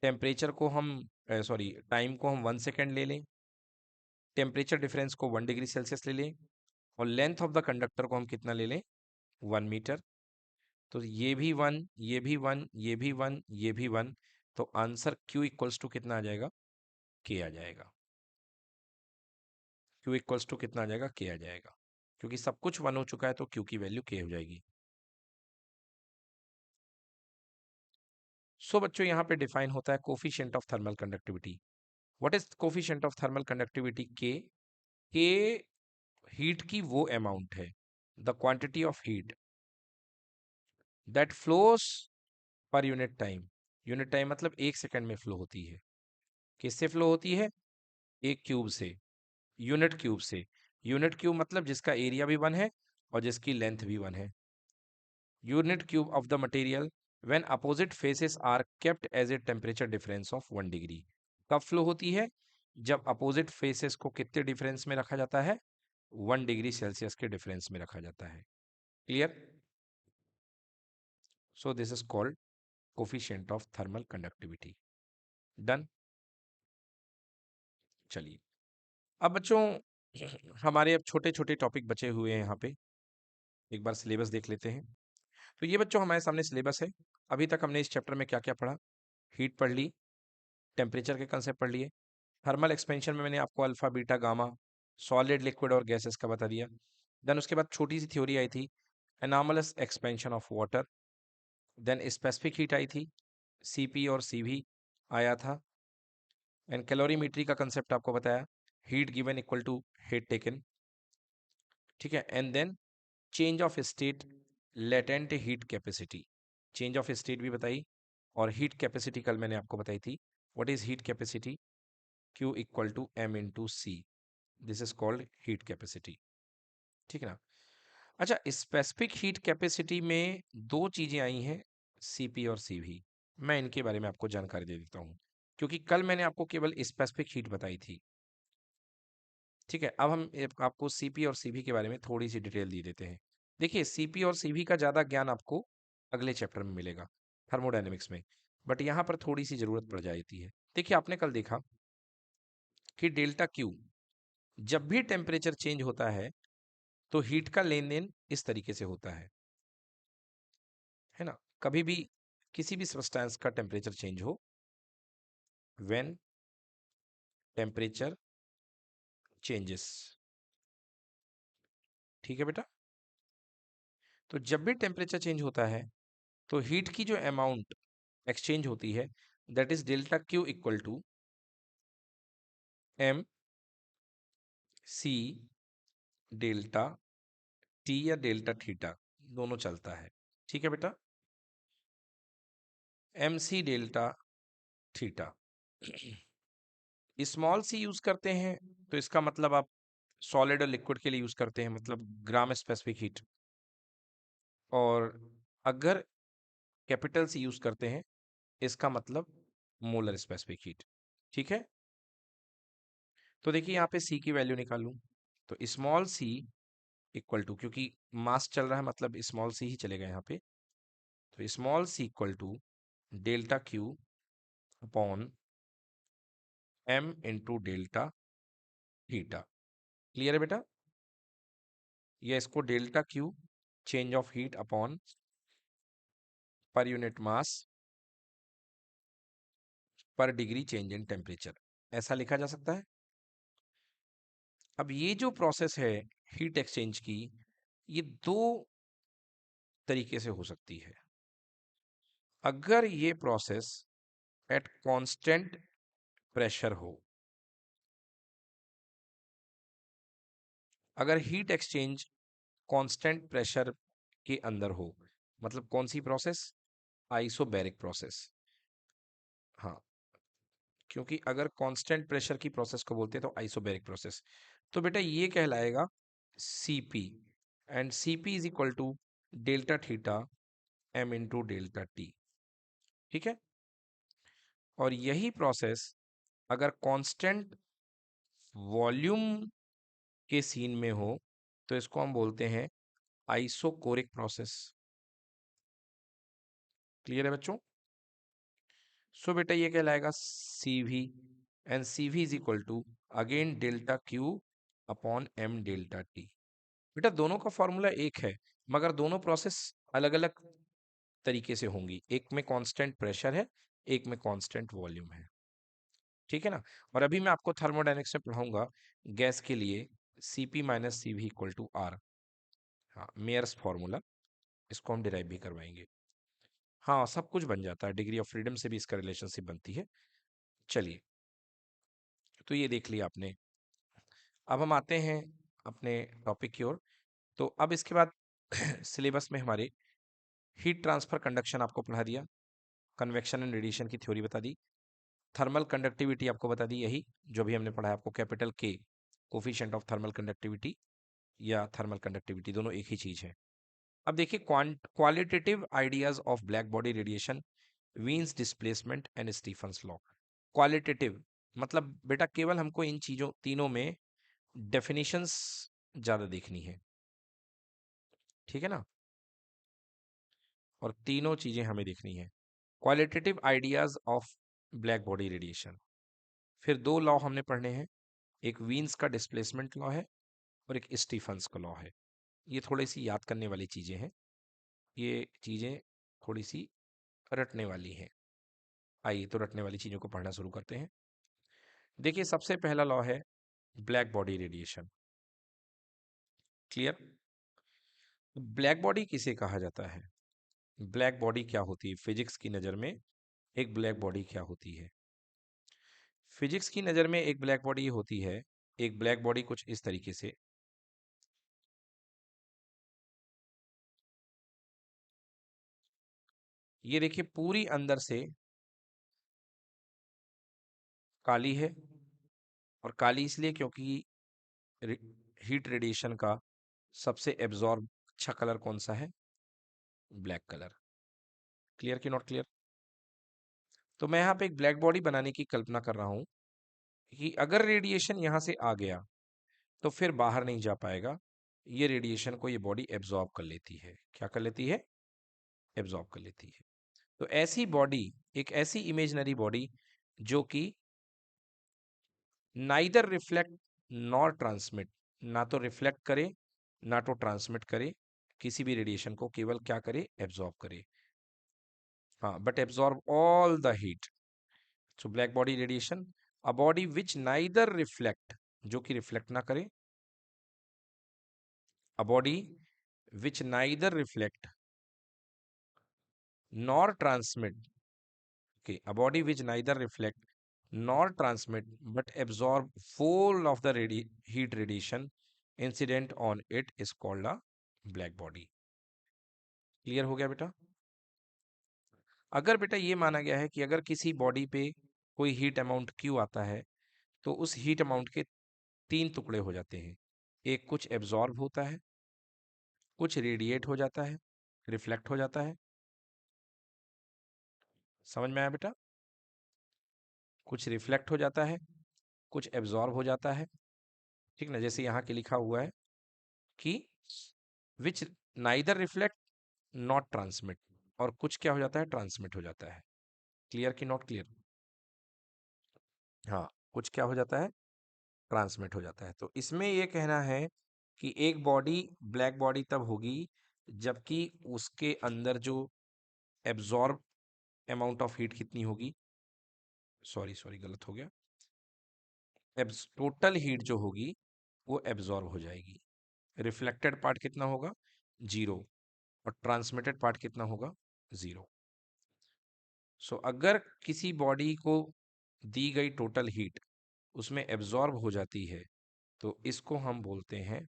टेम्परेचर को हम सॉरी टाइम को हम 1 सेकेंड ले लें, टेम्परेचर डिफरेंस को 1 डिग्री सेल्सियस ले लें, और लेंथ ऑफ द कंडक्टर को हम कितना ले लें? 1 मीटर। तो ये भी 1, ये भी 1, ये भी 1, ये भी 1। तो आंसर Q इक्वल्स टू कितना आ जाएगा? K आ जाएगा। Q इक्वल्स टू कितना आ जाएगा? K आ जाएगा, क्योंकि सब कुछ 1 हो चुका है तो Q की वैल्यू K हो जाएगी। सो बच्चों यहाँ पे डिफाइन होता है coefficient of thermal conductivity. What is coefficient of thermal conductivity? K heat की वो अमाउंट है, the quantity of heat that flows पर यूनिट टाइम। यूनिट टाइम मतलब 1 सेकंड में फ्लो होती है। किससे फ्लो होती है? एक क्यूब से, यूनिट क्यूब से। यूनिट क्यूब मतलब जिसका एरिया भी 1 है और जिसकी लेंथ भी 1 है। Unit cube of the material when opposite faces are kept as a temperature difference of 1 degree. कब फ्लो होती है? जब अपोजिट फेसेस को कितने डिफरेंस में रखा जाता है? 1 डिग्री सेल्सियस के डिफरेंस में रखा जाता है। Clear? So this is called coefficient of thermal conductivity. Done. चलिए अब बच्चों हमारे अब छोटे छोटे टॉपिक बचे हुए हैं यहाँ पे। एक बार सिलेबस देख लेते हैं। तो ये बच्चों हमारे सामने सिलेबस है। अभी तक हमने इस चैप्टर में क्या क्या पढ़ा? हीट पढ़ ली, टेम्परेचर के कंसेप्ट पढ़ लिए, थर्मल एक्सपेंशन में मैंने आपको alpha beta gamma, solid liquid और गैसेस का बता दिया। देन उसके बाद छोटी सी थ्योरी आई थी, anomalous expansion of water. Then specific heat आई थी, सीपी और सीवी आया था। एंड कैलोरीमेट्री का कंसेप्ट आपको बताया, heat given equal to heat taken. ठीक है। And then change of state, latent heat capacity, change of state भी बताई। और हीट कैपेसिटी कल मैंने आपको बताई थी, what is heat capacity? Q equal to M into C, this is called heat capacity. ठीक है ना? अच्छा, स्पेसिफिक हीट कैपेसिटी में दो चीजें आई हैं, सीपी और सीवी। मैं इनके बारे में आपको जानकारी दे देता हूँ, क्योंकि कल मैंने आपको केवल स्पेसिफिक हीट बताई थी। ठीक है, अब हम आपको सीपी और सीवी के बारे में थोड़ी सी डिटेल दे देते हैं। देखिए, सीपी और सीवी का ज़्यादा ज्ञान आपको अगले चैप्टर में मिलेगा, थर्मोडायनेमिक्स में, बट यहाँ पर थोड़ी सी ज़रूरत पड़ जाती है। देखिए, आपने कल देखा कि डेल्टा क्यू, जब भी टेम्परेचर चेंज होता है तो हीट का लेन देन इस तरीके से होता है ना? कभी भी किसी भी सब्सटेंस का टेम्परेचर चेंज हो, व्हेन टेम्परेचर चेंजेस। ठीक है बेटा? तो जब भी टेम्परेचर चेंज होता है तो हीट की जो अमाउंट एक्सचेंज होती है, that is delta Q equal to M C delta T या डेल्टा थीटा, दोनों चलता है। ठीक है बेटा? M C delta theta. Small C use करते हैं तो इसका मतलब आप सॉलिड और लिक्विड के लिए यूज करते हैं, मतलब ग्राम स्पेसिफिक हीट। और अगर कैपिटल सी यूज करते हैं, इसका मतलब मोलर स्पेसिफिक हीट। ठीक है? तो देखिए यहाँ पे सी की वैल्यू निकालूं तो स्मॉल सी इक्वल टू, क्योंकि मास चल रहा है मतलब स्मॉल सी ही चलेगा यहाँ पे, तो small C equal to delta Q upon M into delta theta. Clear है बेटा? ये इसको delta Q change of heat upon per unit mass per degree change in temperature, ऐसा लिखा जा सकता है। अब ये जो प्रोसेस है हीट एक्सचेंज की, ये दो तरीके से हो सकती है। अगर ये प्रोसेस एट कांस्टेंट प्रेशर हो, अगर हीट एक्सचेंज कांस्टेंट प्रेशर के अंदर हो, मतलब कौन सी प्रोसेस? Isobaric process. हाँ, क्योंकि अगर कांस्टेंट प्रेशर की प्रोसेस को बोलते हैं तो आइसोबैरिक प्रोसेस, तो बेटा ये कहलाएगा CP. And CP is equal to delta theta M into delta T. ठीक है? और यही प्रोसेस अगर कांस्टेंट वॉल्यूम के सीन में हो तो इसको हम बोलते हैं आइसोकोरिक प्रोसेस। क्लियर है बच्चों? सो बेटा ये कहलाएगा CV, and CV is equal to again delta Q upon M delta T। बेटा दोनों का फॉर्मूला एक है, मगर दोनों प्रोसेस अलग अलग तरीके से होंगी। एक में कांस्टेंट प्रेशर है, एक में कांस्टेंट वॉल्यूम है। ठीक है ना? और अभी मैं आपको थर्मोडायनेमिक्स में पढ़ाऊंगा गैस के लिए Cp minus CV equal to R। हाँ, मेयर्स फॉर्मूला, इसको हम डिराइव भी करवाएंगे। हाँ, सब कुछ बन जाता है, डिग्री ऑफ फ्रीडम से भी इसका रिलेशनशिप बनती है। चलिए, तो ये देख लिया आपने। अब हम आते हैं अपने टॉपिक की ओर। तो अब इसके बाद सिलेबस में हमारे हीट ट्रांसफर कंडक्शन आपको पढ़ा दिया, कन्वेक्शन एंड रेडिएशन की थ्योरी बता दी, थर्मल कंडक्टिविटी आपको बता दी, यही जो भी हमने पढ़ा है आपको, capital K coefficient of thermal conductivity या थर्मल कंडक्टिविटी, दोनों एक ही चीज है। अब देखिए qualitative ideas of black body radiation, Wien's displacement and Stefan's law. Qualitative मतलब बेटा केवल हमको इन चीजों तीनों में डेफिनेशंस ज्यादा देखनी है, ठीक है ना? और तीनों चीजें हमें देखनी है। Qualitative ideas of black body radiation, फिर दो लॉ हमने पढ़ने हैं, एक वीन्स का डिस्प्लेसमेंट लॉ है और एक स्टीफन्स का लॉ है। ये थोड़ी सी याद करने वाली चीजें हैं, ये चीजें थोड़ी सी रटने वाली हैं। आइए तो रटने वाली चीजों को पढ़ना शुरू करते हैं। देखिए सबसे पहला लॉ है black body radiation. Clear? Black body किसे कहा जाता है? ब्लैक बॉडी क्या होती है फिजिक्स की नज़र में? एक ब्लैक बॉडी क्या होती है फिजिक्स की नज़र में? एक ब्लैक बॉडी होती है, एक ब्लैक बॉडी कुछ इस तरीके से, ये देखिए पूरी अंदर से काली है, और काली इसलिए क्योंकि हीट रेडिएशन का सबसे एब्जॉर्ब अच्छा कलर कौन सा है? Black colour. क्लियर कि नॉट क्लियर? तो मैं यहाँ पे एक ब्लैक बॉडी बनाने की कल्पना कर रहा हूँ कि अगर रेडिएशन यहाँ से आ गया तो फिर बाहर नहीं जा पाएगा, ये रेडिएशन को ये बॉडी एब्जॉर्ब कर लेती है। क्या कर लेती है? एब्जॉर्ब कर लेती है। तो ऐसी बॉडी, एक ऐसी इमेजिनरी बॉडी जो कि नाइदर रिफ्लेक्ट नॉर ट्रांसमिट, ना तो रिफ्लेक्ट करे ना तो ट्रांसमिट करे, किसी भी रेडिएशन को केवल क्या करे? एब्जॉर्ब करे। हाँ, but absorb all the heat. So black body radiation, a body which neither reflect, जो कि रिफ्लेक्ट ना करे, a body which neither reflect nor transmit, okay, a body which neither reflect nor transmit but absorb full of the heat radiation incident on it is called a black body। Clear हो गया बेटा? अगर बेटा ये माना गया है कि अगर किसी बॉडी पे कोई हीट अमाउंट क्यू आता है तो उस हीट अमाउंट के तीन टुकड़े हो जाते हैं, एक कुछ एब्जॉर्ब होता है, कुछ रेडिएट हो जाता है, रिफ्लेक्ट हो जाता है। समझ में आया बेटा? कुछ रिफ्लेक्ट हो जाता है, कुछ एब्जॉर्ब हो जाता है, ठीक ना? जैसे यहाँ के लिखा हुआ है कि विच नाइदर रिफ्लेक्ट नॉट ट्रांसमिट, और कुछ क्या हो जाता है? ट्रांसमिट हो जाता है। क्लियर कि नॉट क्लियर? हाँ, कुछ क्या हो जाता है? ट्रांसमिट हो जाता है। तो इसमें ये कहना है कि एक बॉडी ब्लैक बॉडी तब होगी जबकि उसके अंदर जो एब्जॉर्ब अमाउंट ऑफ हीट कितनी होगी? सॉरी सॉरी, गलत हो गया। टोटल हीट जो होगी वो एब्जॉर्ब हो जाएगी। रिफ्लेक्टेड पार्ट कितना होगा? जीरो। और ट्रांसमिटेड पार्ट कितना होगा? जीरो। सो अगर किसी बॉडी को दी गई टोटल हीट उसमें एब्जॉर्ब हो जाती है तो इसको हम बोलते हैं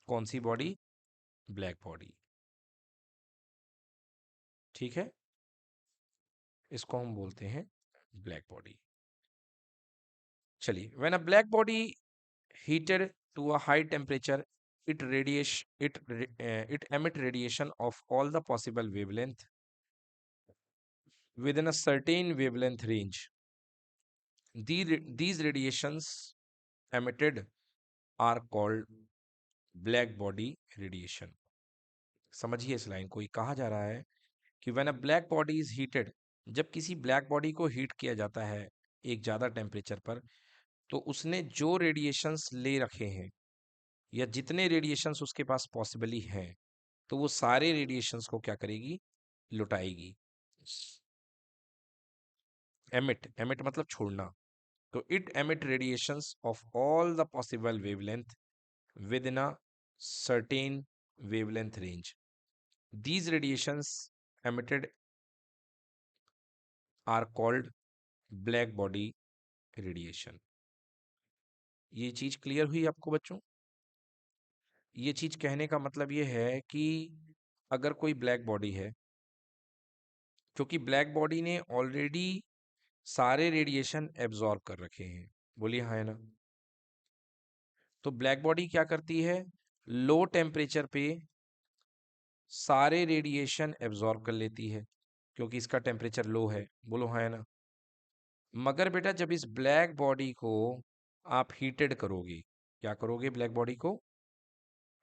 कौन सी बॉडी? Black body. ठीक है, इसको हम बोलते हैं ब्लैक बॉडी। चलिए, when a black body heated to a high temperature, it emit radiation of all the possible wavelength within a certain wavelength range. These radiations emitted are called black body radiation. समझिए इस line को, ये कहा जा रहा है कि when a black body is heated, जब किसी ब्लैक बॉडी को हीट किया जाता है एक ज़्यादा टेम्परेचर पर, तो उसने जो रेडिएशंस ले रखे हैं या जितने रेडिएशंस उसके पास पॉसिबली हैं, तो वो सारे रेडिएशंस को क्या करेगी, लुटाएगी। एमिट, एमिट मतलब छोड़ना। तो it emit radiations of all the possible wavelength with in a certain wavelength range. These radiations emitted are called black body radiation। ये चीज क्लियर हुई आपको बच्चों? ये चीज कहने का मतलब ये है कि अगर कोई ब्लैक बॉडी है, क्योंकि ब्लैक बॉडी ने ऑलरेडी सारे रेडिएशन एब्जॉर्ब कर रखे हैं, बोलिए हाँ है ना? तो ब्लैक बॉडी क्या करती है, लो टेम्परेचर पे सारे रेडिएशन एब्जॉर्ब कर लेती है, क्योंकि इसका टेम्परेचर लो है, बोलो हाँ है ना? मगर बेटा जब इस ब्लैक बॉडी को आप हीटेड करोगे, क्या करोगे, ब्लैक बॉडी को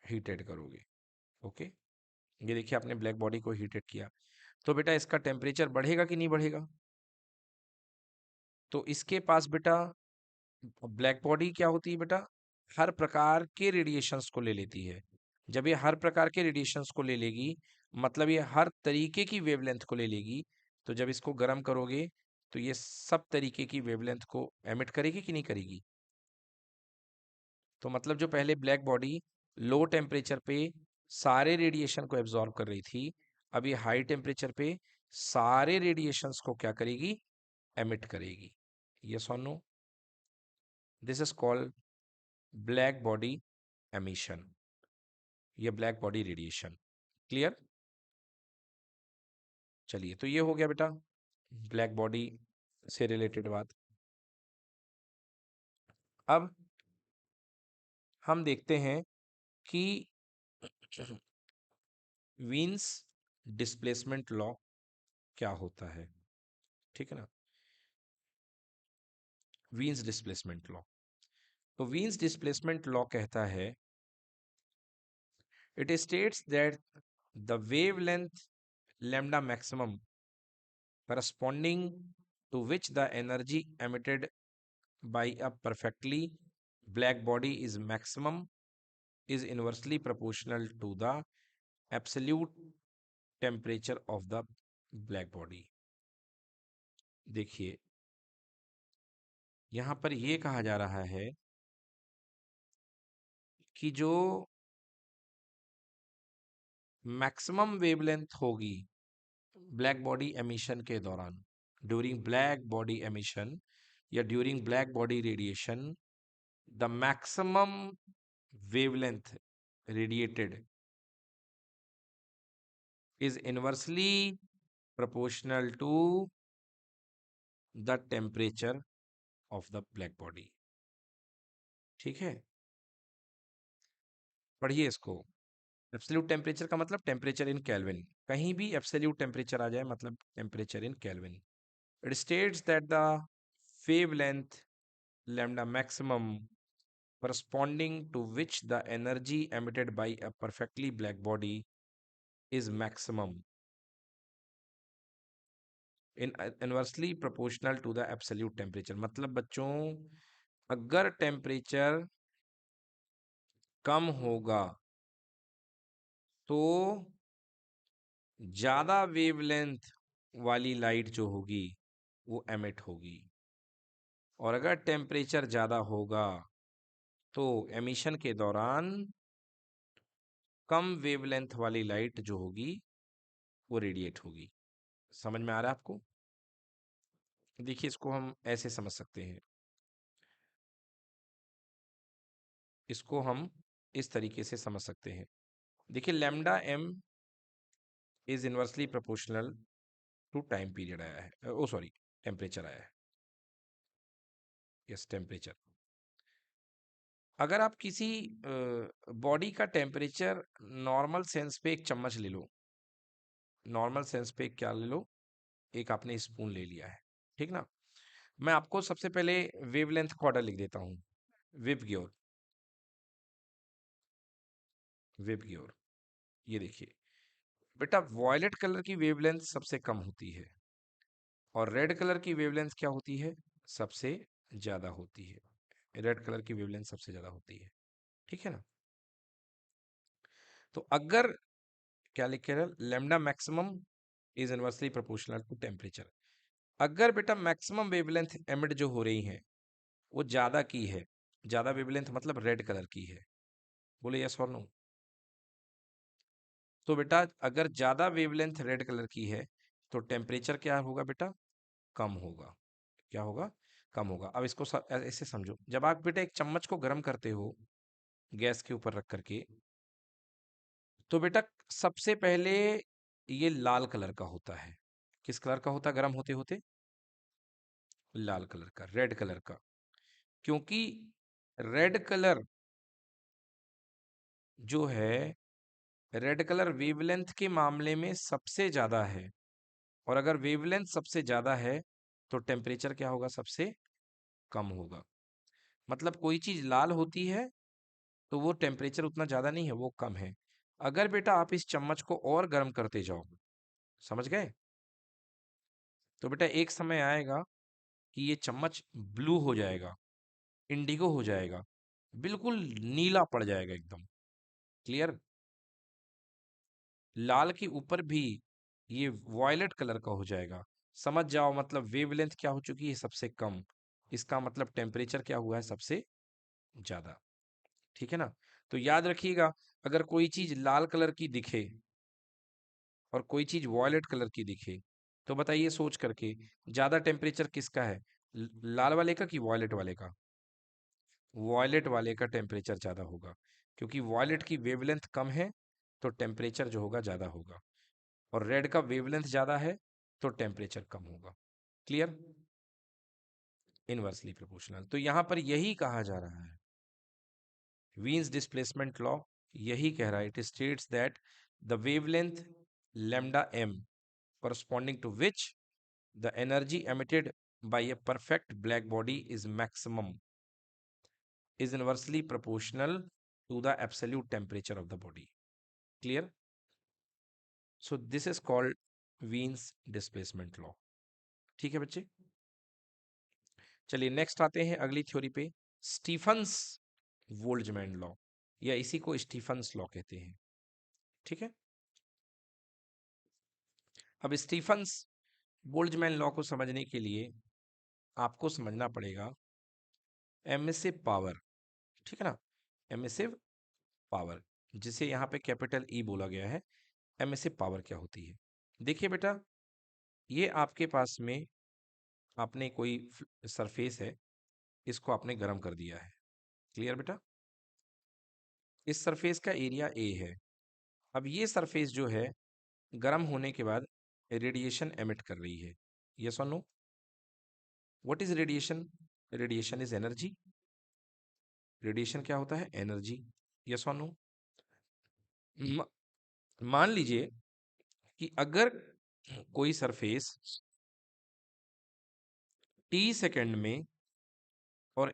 हीटेड करोगे। ओके, ये देखिए आपने ब्लैक बॉडी को हीटेड किया, तो बेटा इसका टेम्परेचर बढ़ेगा कि नहीं बढ़ेगा? तो इसके पास बेटा ब्लैक बॉडी क्या होती है बेटा, हर प्रकार के रेडिएशंस को ले लेती है। जब ये हर प्रकार के रेडिएशंस को ले लेगी, मतलब ये हर तरीके की वेवलेंथ को ले लेगी, तो जब इसको गर्म करोगे तो ये सब तरीके की वेवलेंथ को एमिट करेगी कि नहीं करेगी? तो मतलब जो पहले ब्लैक बॉडी लो टेम्परेचर पे सारे रेडिएशन को एब्जॉर्ब कर रही थी, अब ये हाई टेम्परेचर पे सारे रेडिएशंस को क्या करेगी, एमिट करेगी। यस और no? This is called black body emission, ये ब्लैक बॉडी रेडिएशन। क्लियर? चलिए, तो ये हो गया बेटा ब्लैक बॉडी से रिलेटेड बात। अब हम देखते हैं कि वीन्स डिस्प्लेसमेंट लॉ क्या होता है, ठीक है ना? वीन्स डिस्प्लेसमेंट लॉ, तो वीन्स डिस्प्लेसमेंट लॉ कहता है, it states that the wavelength lambda maximum corresponding to which the energy emitted by a perfectly black body is maximum is inversely proportional to the absolute temperature of the black body। देखिए यहां पर यह कहा जा रहा है कि जो मैक्सिमम वेवलेंथ होगी ब्लैक बॉडी एमिशन के दौरान, ड्यूरिंग ब्लैक बॉडी एमिशन या during black body radiation, the maximum wavelength radiated is inversely proportional to the temperature of the black body। ठीक है, पढ़िए इसको। एब्सोल्यूट टेम्परेचर का मतलब टेम्परेचर इन केल्विन, कहीं भी एब्सोल्यूट टेम्परेचर आ जाए मतलब temperature in kelvin. It states that the wavelength lambda maximum corresponding to which the energy emitted by a perfectly black body is maximum in inversely proportional to the absolute temperature। मतलब बच्चों अगर temperature कम होगा तो ज्यादा wavelength वाली light जो होगी वो एमिट होगी, और अगर टेम्परेचर ज्यादा होगा तो एमिशन के दौरान कम वेवलेंथ वाली लाइट जो होगी वो रेडिएट होगी। समझ में आ रहा है आपको? देखिए इसको हम ऐसे समझ सकते हैं, इसको हम इस तरीके से समझ सकते हैं। देखिए lambda M is inversely proportional to time period आया है, ओ सॉरी टेम्परेचर आया है, यस टेम्परेचर। अगर आप किसी बॉडी का टेम्परेचर नॉर्मल सेंस पे एक चम्मच ले लो, नॉर्मल सेंस पे क्या ले लो, एक आपने स्पून ले लिया है, ठीक ना? मैं आपको सबसे पहले वेवलेंथ का ऑर्डर लिख देता हूँ, विब ग्योर। वेव की ओर। ये देखिए बेटा, वॉयलेट कलर की वेवलेंथ सबसे कम होती है और रेड कलर की वेवलेंथ क्या होती है, सबसे ज्यादा होती है। रेड कलर की वेवलेंथ सबसे ज्यादा होती है, ठीक है ना। तो अगर क्या लिखे रहे, lambda maximum is inversely proportional to temperature. अगर बेटा मैक्सिमम वेवलेंथ एमिट जो हो रही है वो ज्यादा की है, ज्यादा वेवलेंथ मतलब रेड कलर की है, बोले यस और नो। तो बेटा अगर ज्यादा वेवलेंथ रेड कलर की है तो टेम्परेचर क्या होगा बेटा, कम होगा। क्या होगा, कम होगा। अब इसको ऐसे समझो, जब आप बेटा एक चम्मच को गर्म करते हो गैस के ऊपर रख करके, तो बेटा सबसे पहले ये लाल कलर का होता है। किस कलर का होता है गर्म होते होते, लाल कलर का, रेड कलर का। क्योंकि रेड कलर जो है, रेड कलर वेवलेंथ के मामले में सबसे ज्यादा है, और अगर वेवलेंथ सबसे ज्यादा है तो टेम्परेचर क्या होगा, सबसे कम होगा। मतलब कोई चीज लाल होती है तो वो टेम्परेचर उतना ज्यादा नहीं है, वो कम है। अगर बेटा आप इस चम्मच को और गर्म करते जाओ, समझ गए, तो बेटा एक समय आएगा कि ये चम्मच ब्लू हो जाएगा, इंडिगो हो जाएगा, बिल्कुल नीला पड़ जाएगा एकदम। क्लियर, लाल के ऊपर भी ये वॉयलेट कलर का हो जाएगा। समझ जाओ, मतलब वेवलेंथ क्या हो चुकी है, सबसे कम। इसका मतलब टेम्परेचर क्या हुआ है, सबसे ज्यादा। ठीक है ना। तो याद रखिएगा, अगर कोई चीज लाल कलर की दिखे और कोई चीज वॉयलेट कलर की दिखे, तो बताइए सोच करके, ज्यादा टेम्परेचर किसका है, लाल वाले का कि वॉयलेट वाले का। वॉयलेट वाले का टेम्परेचर ज्यादा होगा, क्योंकि वॉयलेट की वेवलेंथ कम है तो टेम्परेचर जो होगा ज्यादा होगा, और रेड का वेवलेंथ ज्यादा है तो टेम्परेचर कम होगा। Clear, inversely proportional. तो यहां पर यही कहा जा रहा है, वीन्स डिस्प्लेसमेंट लॉ यही कह रहा है, it states that the wavelength lambda m corresponding to which the energy emitted by a perfect black body is maximum is inversely proportional to the absolute temperature of the body. Clear? So this is called Wien's displacement law. ठीक है बच्चे, चलिए next आते हैं अगली theory पे, Stephen's वोल्ट्जमैन law, या इसी को स्टीफन्स लॉ कहते हैं। ठीक है, अब स्टीफन्स बोल्ट्जमैन लॉ को समझने के लिए आपको समझना पड़ेगा एमिसिव पावर। ठीक है ना, एमिसिव पावर, जिसे यहाँ पे कैपिटल ई बोला गया है। एमिसिव पावर क्या होती है, देखिए बेटा, ये आपके पास में आपने कोई सरफेस है, इसको आपने गर्म कर दिया है। क्लियर बेटा, इस सरफेस का एरिया ए है। अब ये सरफेस जो है गर्म होने के बाद रेडिएशन एमिट कर रही है। यस और no, what is radiation, radiation is energy. Radiation क्या होता है, एनर्जी। यस और नो, मान लीजिए कि अगर कोई सरफेस टी सेकंड में और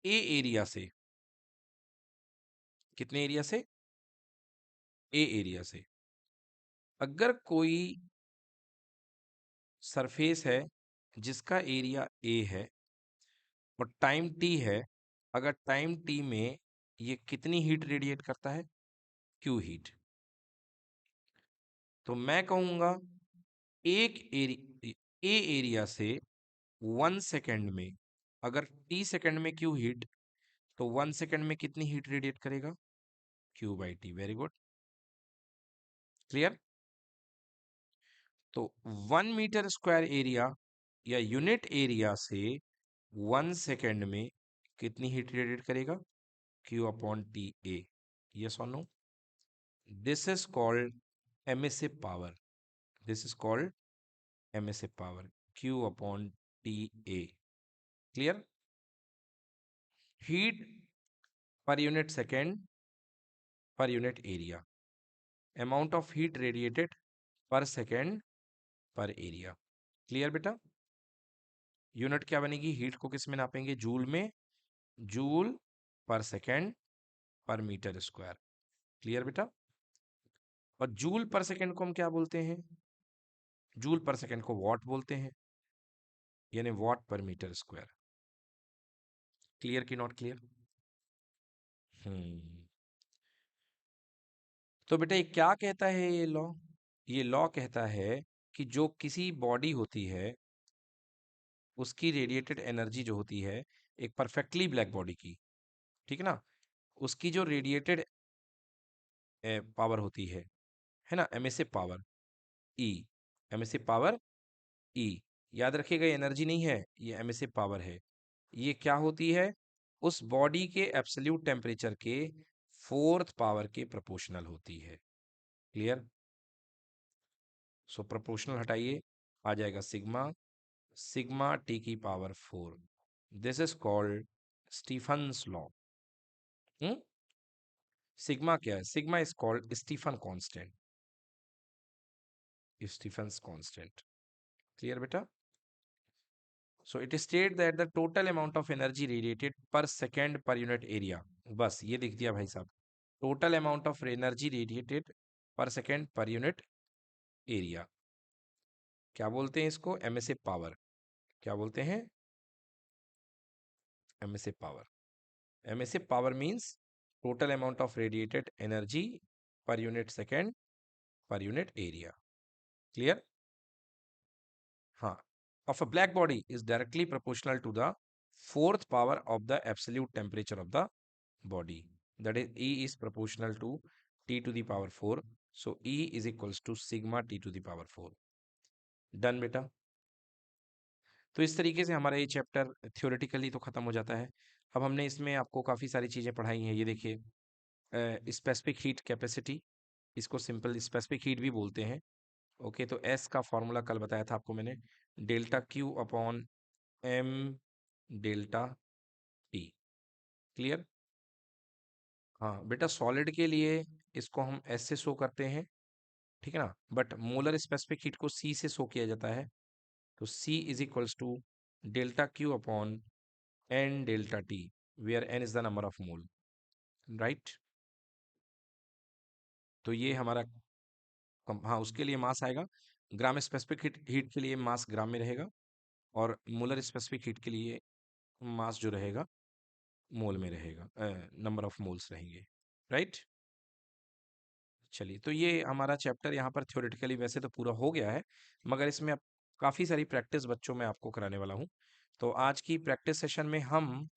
ए एरिया से, कितने एरिया से, ए एरिया से, अगर कोई सरफेस है जिसका एरिया ए है और टाइम टी है, अगर टाइम टी में ये कितनी हीट रेडिएट करता है, क्यू हीट, तो मैं कहूंगा एक ए एरिया से 1 सेकेंड में, अगर टी सेकेंड में क्यू हीट, तो 1 सेकेंड में कितनी हीट रेडिएट करेगा, Q by T. Very good, clear. तो 1 मीटर स्क्वायर एरिया या यूनिट एरिया से 1 सेकेंड में कितनी हीट रेडिएट करेगा, Q upon T A. Yes और no, this is called emissive power, this is called emissive power, Q upon T A. Clear, heat per unit second per unit area, amount of heat radiated पर second पर area. Clear बेटा, unit क्या बनेगी, heat को किस में नापेंगे, joule में, joule पर सेकेंड पर मीटर स्क्वायर। क्लियर बेटा? और जूल पर सेकंड को हम क्या बोलते हैं? जूल पर सेकंड को वॉट बोलते हैं, यानी वॉट पर मीटर स्क्वायर। क्लियर की नॉट क्लियर? हम्म। तो बेटा ये क्या कहता है ये लॉ? ये लॉ कहता है कि जो किसी बॉडी होती है उसकी रेडिएटेड एनर्जी जो होती है, एक परफेक्टली ब्लैक बॉडी की, ठीक है ना, उसकी जो रेडिएटेड पावर होती है ना, एम से पावर ई, एम से पावर ई, याद रखिएगा एनर्जी नहीं है, ये एम से पावर है। ये क्या होती है? उस बॉडी के एब्सोल्यूट टेम्परेचर के फोर्थ पावर के प्रोपोर्शनल होती है। क्लियर? सो प्रोपोर्शनल हटाइए, आ जाएगा सिग्मा, सिग्मा टी की power 4। This is called Stefan's law. Sigma क्या है? Sigma is called Stefan constant, Stefan's constant. Clear बेटा? So it states that the total amount of energy radiated per second per unit area, बस ये लिख दिया भाई साहब, total amount of energy radiated पर सेकेंड पर यूनिट एरिया। क्या बोलते हैं इसको? एम से पावर। क्या बोलते हैं? एम से पावर। एम से power means total amount of radiated energy पर unit second per unit area. Clear? हाँ, of a black body is directly proportional to the fourth power of the absolute temperature of the body, that is E is proportional to T to the power 4, so E is equals to sigma T to the power 4। Done बेटा? तो इस तरीके से हमारा ये chapter theoretically तो खत्म हो जाता है। अब हमने इसमें आपको काफ़ी सारी चीज़ें पढ़ाई हैं। ये देखिए, स्पेसिफिक हीट कैपेसिटी, इसको सिंपल स्पेसिफिक हीट भी बोलते हैं। ओके, तो एस का फॉर्मूला कल बताया था आपको मैंने, delta Q upon M delta T. Clear? हाँ बेटा, सॉलिड के लिए इसको हम एस से शो करते हैं, ठीक है ना, बट मोलर स्पेसिफिक हीट को सी से शो किया जाता है। तो C is equals to delta Q upon N delta T, where N is the number of mole, right? तो ये हमारा हाँ, उसके लिए मास आएगा, ग्राम स्पेसिफिक हीट के लिए मास ग्राम में रहेगा, और मोलर स्पेसिफिक हीट के लिए मास जो रहेगा मोल में रहेगा, नंबर ऑफ मोल्स रहेंगे, राइट? चलिए, तो ये हमारा चैप्टर यहाँ पर थ्योरेटिकली वैसे तो पूरा हो गया है, मगर इसमें अब काफ़ी सारी प्रैक्टिस बच्चों में आपको कराने वाला हूँ। तो आज की प्रैक्टिस सेशन में हम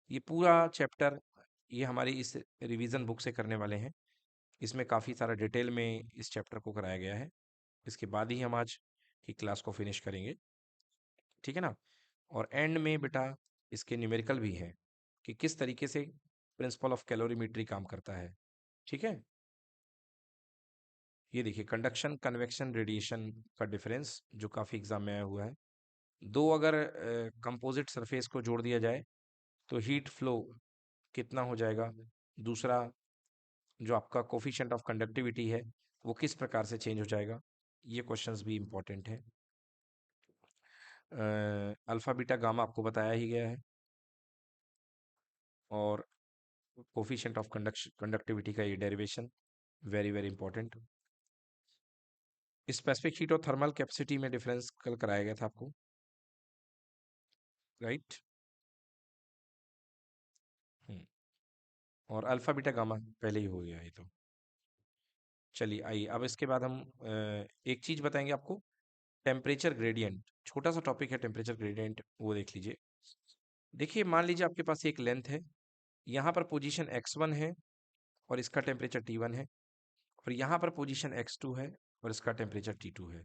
ये पूरा चैप्टर, ये हमारी इस रिवीजन बुक से करने वाले हैं। इसमें काफ़ी सारा डिटेल में इस चैप्टर को कराया गया है। इसके बाद ही हम आज की क्लास को फिनिश करेंगे, ठीक है ना? और एंड में बेटा इसके न्यूमेरिकल भी हैं कि किस तरीके से प्रिंसिपल ऑफ कैलोरीमेट्री काम करता है, ठीक है? ये देखिए, कंडक्शन, कन्वेक्शन, रेडिएशन का डिफरेंस जो काफ़ी एग्जाम में आया हुआ है। दो अगर कंपोजिट सरफेस को जोड़ दिया जाए तो हीट फ्लो कितना हो जाएगा? दूसरा, जो आपका कोफिशिएंट ऑफ कंडक्टिविटी है वो किस प्रकार से चेंज हो जाएगा? ये क्वेश्चंस भी इंपॉर्टेंट है। अल्फा बीटा गामा आपको बताया ही गया है, और कोफिशिएंट ऑफ कंडक्टिविटी का ये derivation very very important. Specific heat और थर्मल कैपेसिटी में डिफरेंस कल कराया गया था आपको, राइट? और अल्फा बीटा गामा पहले ही हो गया है। तो चलिए आइए, अब इसके बाद हम एक चीज बताएंगे आपको, टेम्परेचर ग्रेडियंट। छोटा सा टॉपिक है टेम्परेचर ग्रेडियंट, वो देख लीजिए। देखिए, मान लीजिए आपके पास एक लेंथ है, यहाँ पर पोजीशन x1 है और इसका टेम्परेचर t1 है, और यहाँ पर पोजीशन x2 है और इसका टेम्परेचर t2 है।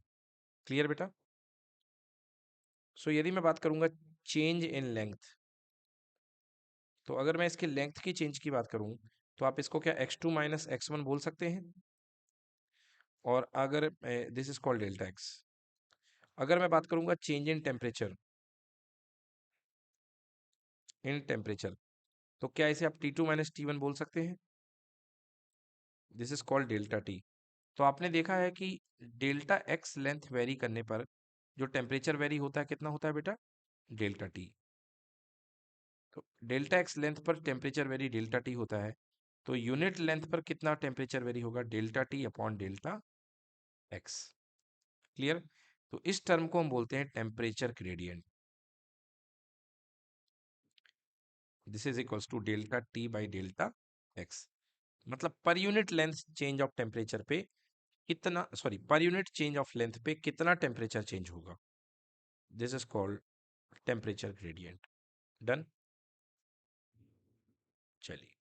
क्लियर बेटा? सो यदि मैं बात करूंगा चेंज इन लेंथ, तो अगर मैं इसके लेंथ की चेंज की बात करूं तो आप इसको क्या x2 माइनस x1 बोल सकते हैं, और अगर this is called delta x। अगर मैं बात करूंगा चेंज इन टेम्परेचर, तो क्या इसे आप T2 माइनस T1 बोल सकते हैं? This is called delta T. तो आपने देखा है कि डेल्टा एक्स लेंथ वेरी करने पर जो टेम्परेचर वेरी होता है कितना होता है बेटा? Delta T. तो डेल्टा एक्स लेंथ पर टेम्परेचर वेरी डेल्टा टी होता है, तो यूनिट लेंथ पर कितना टेम्परेचर वेरी होगा, delta T upon delta X. Clear. तो इस टर्म को हम बोलते हैं temperature gradient. This is equals to delta T by delta X. मतलब per unit length change of temperature पे कितना, sorry, per unit change of length पे कितना टेम्परेचर चेंज होगा, this is called temperature gradient. Done. चलिए।